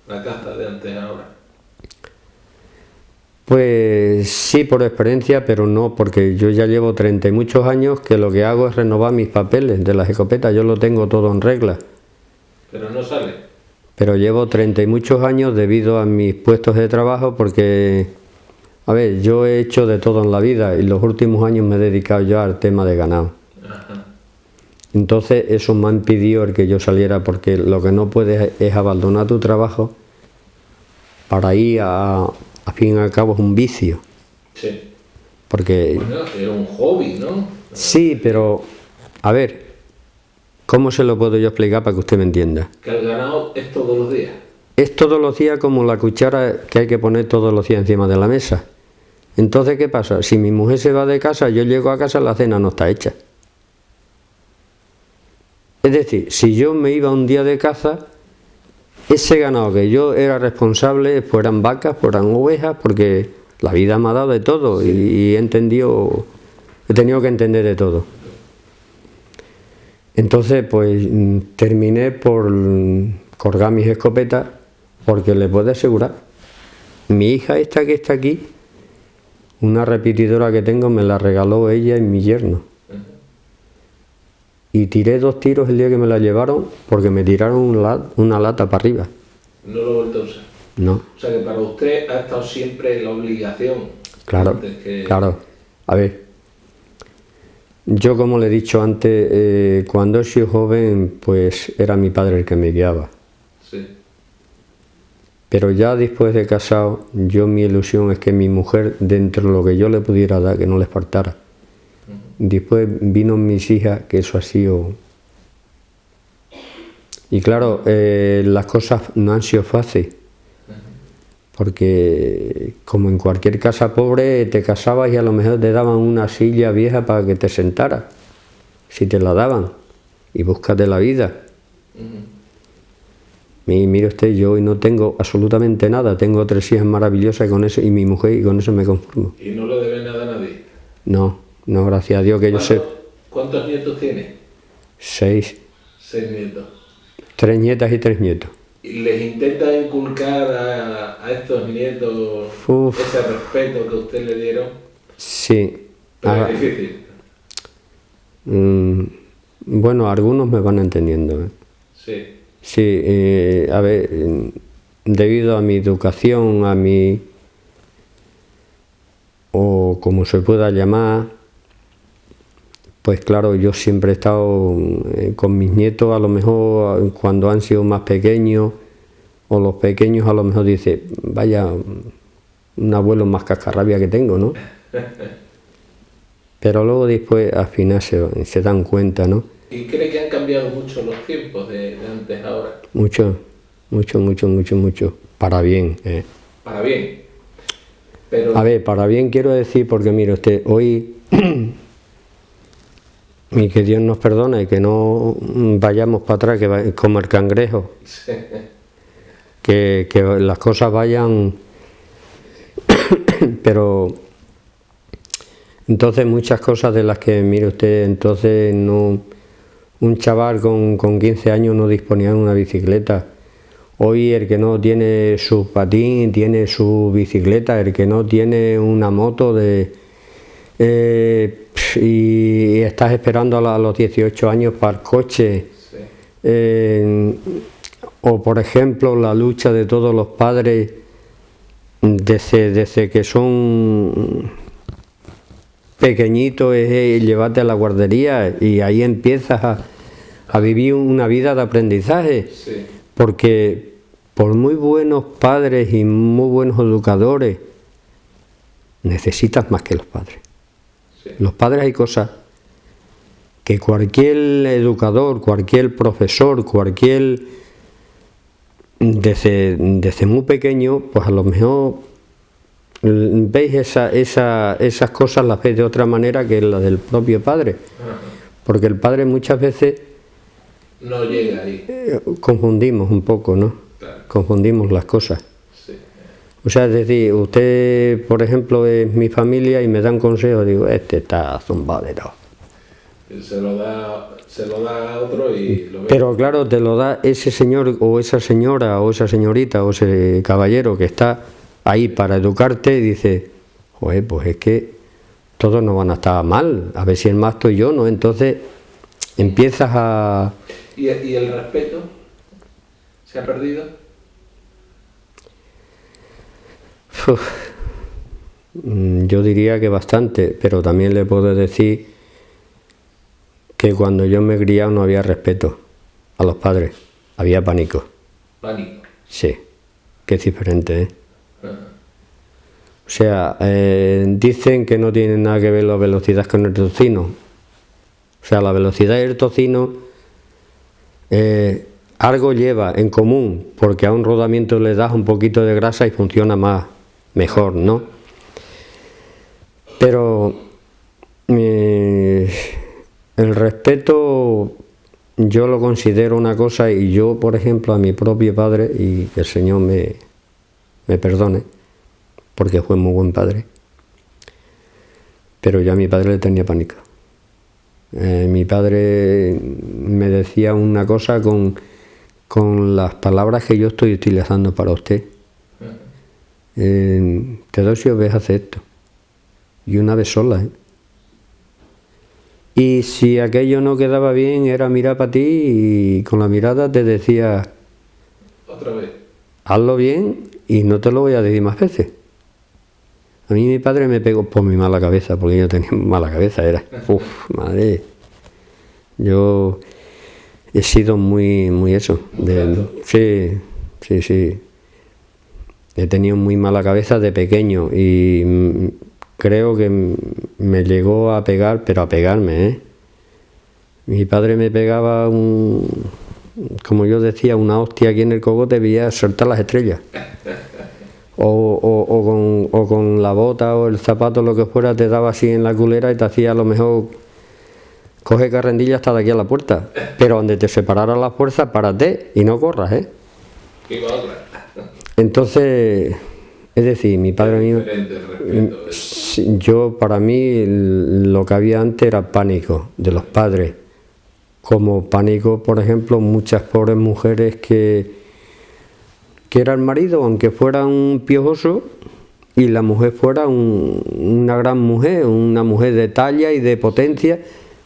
la caza de antes a ahora. Pues sí, por experiencia, pero no, porque yo ya llevo 30 y muchos años que lo que hago es renovar mis papeles de las escopetas, yo lo tengo todo en regla. Pero no sale. Pero llevo 30 y muchos años debido a mis puestos de trabajo porque, a ver, yo he hecho de todo en la vida y los últimos años me he dedicado yo al tema de ganado. Ajá. Entonces eso me ha impedido el que yo saliera porque lo que no puedes es abandonar tu trabajo para ir a fin y al cabo es un vicio. Sí. Porque... Bueno, es un hobby, ¿no? Sí, pero, a ver, ¿cómo se lo puedo yo explicar para que usted me entienda? Que el ganado es todos los días. Es todos los días como la cuchara que hay que poner todos los días encima de la mesa. Entonces, ¿qué pasa? Si mi mujer se va de casa, yo llego a casa, la cena no está hecha. Es decir, si yo me iba un día de caza, ese ganado que yo era responsable, fueran vacas, fueran ovejas, porque la vida me ha dado de todo y he tenido que entender de todo. Entonces, pues terminé por colgar mis escopetas, porque les puedo asegurar, mi hija esta que está aquí, una repetidora que tengo, me la regaló ella y mi yerno. Y tiré 2 tiros el día que me la llevaron, porque me tiraron una lata para arriba. No lo he vuelto a usar. No. O sea que para usted ha estado siempre la obligación. Claro, claro. A ver, yo como le he dicho antes, cuando he sido joven, pues era mi padre el que me guiaba. Sí. Pero ya después de casado, mi ilusión es que mi mujer, dentro de lo que yo le pudiera dar, que no les faltara. Después vino mis hijas, que eso ha sido... Y claro, las cosas no han sido fáciles, porque como en cualquier casa pobre te casabas y a lo mejor te daban una silla vieja para que te sentaras, si te la daban, y búscate la vida. Y mire usted, yo hoy no tengo absolutamente nada, tengo 3 hijas maravillosas con eso, y mi mujer, y con eso me conformo. ¿Y no le debe nada a nadie? No, gracias a Dios que yo sé. ¿Cuántos nietos tiene? 6. 6 nietos. 3 nietas y 3 nietos. ¿Y les intenta inculcar a estos nietos ese respeto que usted le dieron? Sí. Pero es difícil. Bueno, algunos me van entendiendo. Sí. Sí, a ver, debido a mi educación, o como se pueda llamar, pues claro, yo siempre he estado con mis nietos, a lo mejor cuando han sido más pequeños, o los pequeños a lo mejor dicen, vaya, un abuelo más cascarrabia que tengo, ¿no? Pero luego después al final se dan cuenta, ¿no? ¿Y cree que han cambiado mucho los tiempos de antes a ahora? Mucho. Para bien. Para bien. Pero... A ver, para bien quiero decir, porque mire usted, hoy, y que Dios nos perdone, y que no vayamos para atrás, como el cangrejo, Sí. que las cosas vayan, pero entonces muchas cosas de las que, mire usted, entonces no, un chaval con 15 años no disponía de una bicicleta. Hoy el que no tiene su patín tiene su bicicleta, el que no tiene una moto y estás esperando a los 18 años para el coche. Sí. O por ejemplo la lucha de todos los padres desde que son pequeñitos es llevarte a la guardería, y ahí empiezas a vivir una vida de aprendizaje. Sí. Porque por muy buenos padres y muy buenos educadores, necesitas más que los padres. Sí. Los padres hay cosas que cualquier educador, cualquier profesor, desde muy pequeño, pues a lo mejor veis esas cosas, las veis de otra manera que las del propio padre. Ajá. Porque el padre muchas veces... No llega ahí. confundimos un poco, ¿no? Claro. Confundimos las cosas. Sí. O sea, es decir, usted, por ejemplo, es mi familia y me da un consejo, digo, este está zumbado de todo. Se lo da a otro y lo ve. Pero claro, te lo da ese señor o esa señora o esa señorita o ese caballero que está ahí para educarte y dices, joder, pues es que todos no van a estar mal, a ver si el más estoy yo, ¿no? Entonces empiezas a... ¿Y el respeto se ha perdido? Yo diría que bastante, pero también le puedo decir que cuando yo me he criado no había respeto a los padres, había pánico. Pánico. Sí, que es diferente, ¿eh? Ajá. O sea, dicen que no tiene nada que ver la velocidad con el tocino. O sea, la velocidad y el tocino algo lleva en común, porque a un rodamiento le das un poquito de grasa y funciona mejor, ¿no? Pero el respeto yo lo considero una cosa, y yo, por ejemplo, a mi propio padre, y que el Señor me perdone, porque fue muy buen padre, pero yo a mi padre le tenía pánico. Mi padre me decía una cosa con las palabras que yo estoy utilizando para usted. Teodosio, ves a hacer esto. Y una vez sola, ¿eh? Y si aquello no quedaba bien, era mirar para ti y con la mirada te decía, Otra vez. hazlo bien y no te lo voy a decir más veces. A mí mi padre me pegó por mi mala cabeza, porque yo tenía mala cabeza, madre. Yo he sido muy eso. Sí. He tenido muy mala cabeza de pequeño y creo que me llegó a pegar, pero a pegarme, ¿eh? Mi padre me pegaba como yo decía, una hostia aquí en el cogote, veía soltar las estrellas. O con la bota o el zapato, lo que fuera, te daba así en la culera y te hacía a lo mejor coge carrendilla hasta de aquí a la puerta. Pero donde te separara la fuerza, párate y no corras, ¿eh? Entonces, es decir, mi padre mío, para mí lo que había antes era pánico de los padres, como pánico, por ejemplo, muchas pobres mujeres que era el marido, aunque fuera un piojoso, y la mujer fuera una gran mujer, una mujer de talla y de potencia,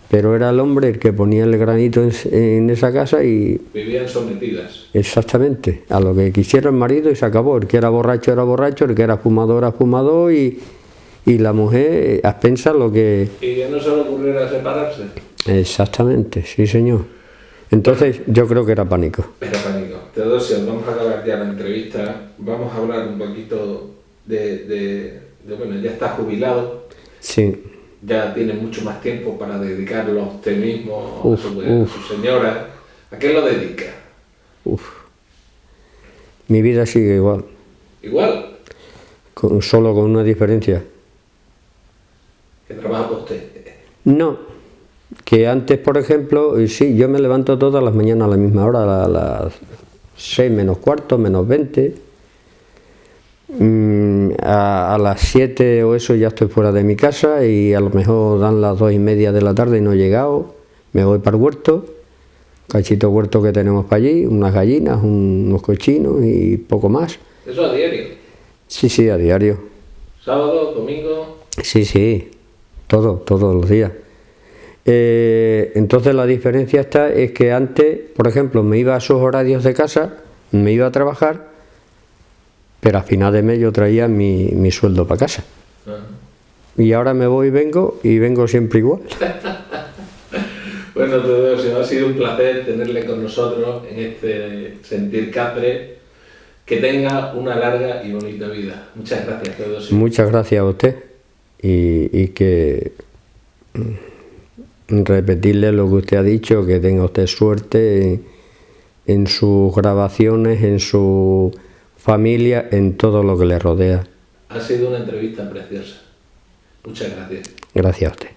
pero era el hombre el que ponía el granito en esa casa y... Vivían sometidas. Exactamente, a lo que quisiera el marido y se acabó. El que era borracho, el que era fumador y la mujer a expensas lo que... Y que no se le ocurriera separarse. Exactamente, sí señor. Entonces yo creo que era pánico. Era pánico. Teodosio, vamos a acabar ya la entrevista. Vamos a hablar un poquito bueno, ya está jubilado. Sí. Ya tiene mucho más tiempo para dedicarlo a usted mismo, a su señora. ¿A qué lo dedica? Mi vida sigue igual. ¿Igual? Solo con una diferencia. ¿Que trabaja para usted? No. Que antes, por ejemplo, sí, yo me levanto todas las mañanas a la misma hora, a las 6 menos cuarto, menos 20. A las 7 o eso ya estoy fuera de mi casa y a lo mejor dan las 2:30 de la tarde y no he llegado. Me voy para el huerto, cachito huerto que tenemos para allí, unas gallinas, unos cochinos y poco más. ¿Eso a diario? Sí, a diario. ¿Sábado, domingo? Sí, todos los días. Entonces la diferencia es que antes, por ejemplo, me iba a esos horarios de casa, me iba a trabajar, pero a final de mes yo traía mi sueldo para casa. Y ahora me voy y vengo siempre igual. Bueno, Teodosio, ha sido un placer tenerle con nosotros en este Sentir Capre. Que tenga una larga y bonita vida. Muchas gracias, Teodosio. Muchas gracias a usted y que repetirle lo que usted ha dicho, que tenga usted suerte en sus grabaciones, en su familia, en todo lo que le rodea. Ha sido una entrevista preciosa. Muchas gracias. Gracias a usted.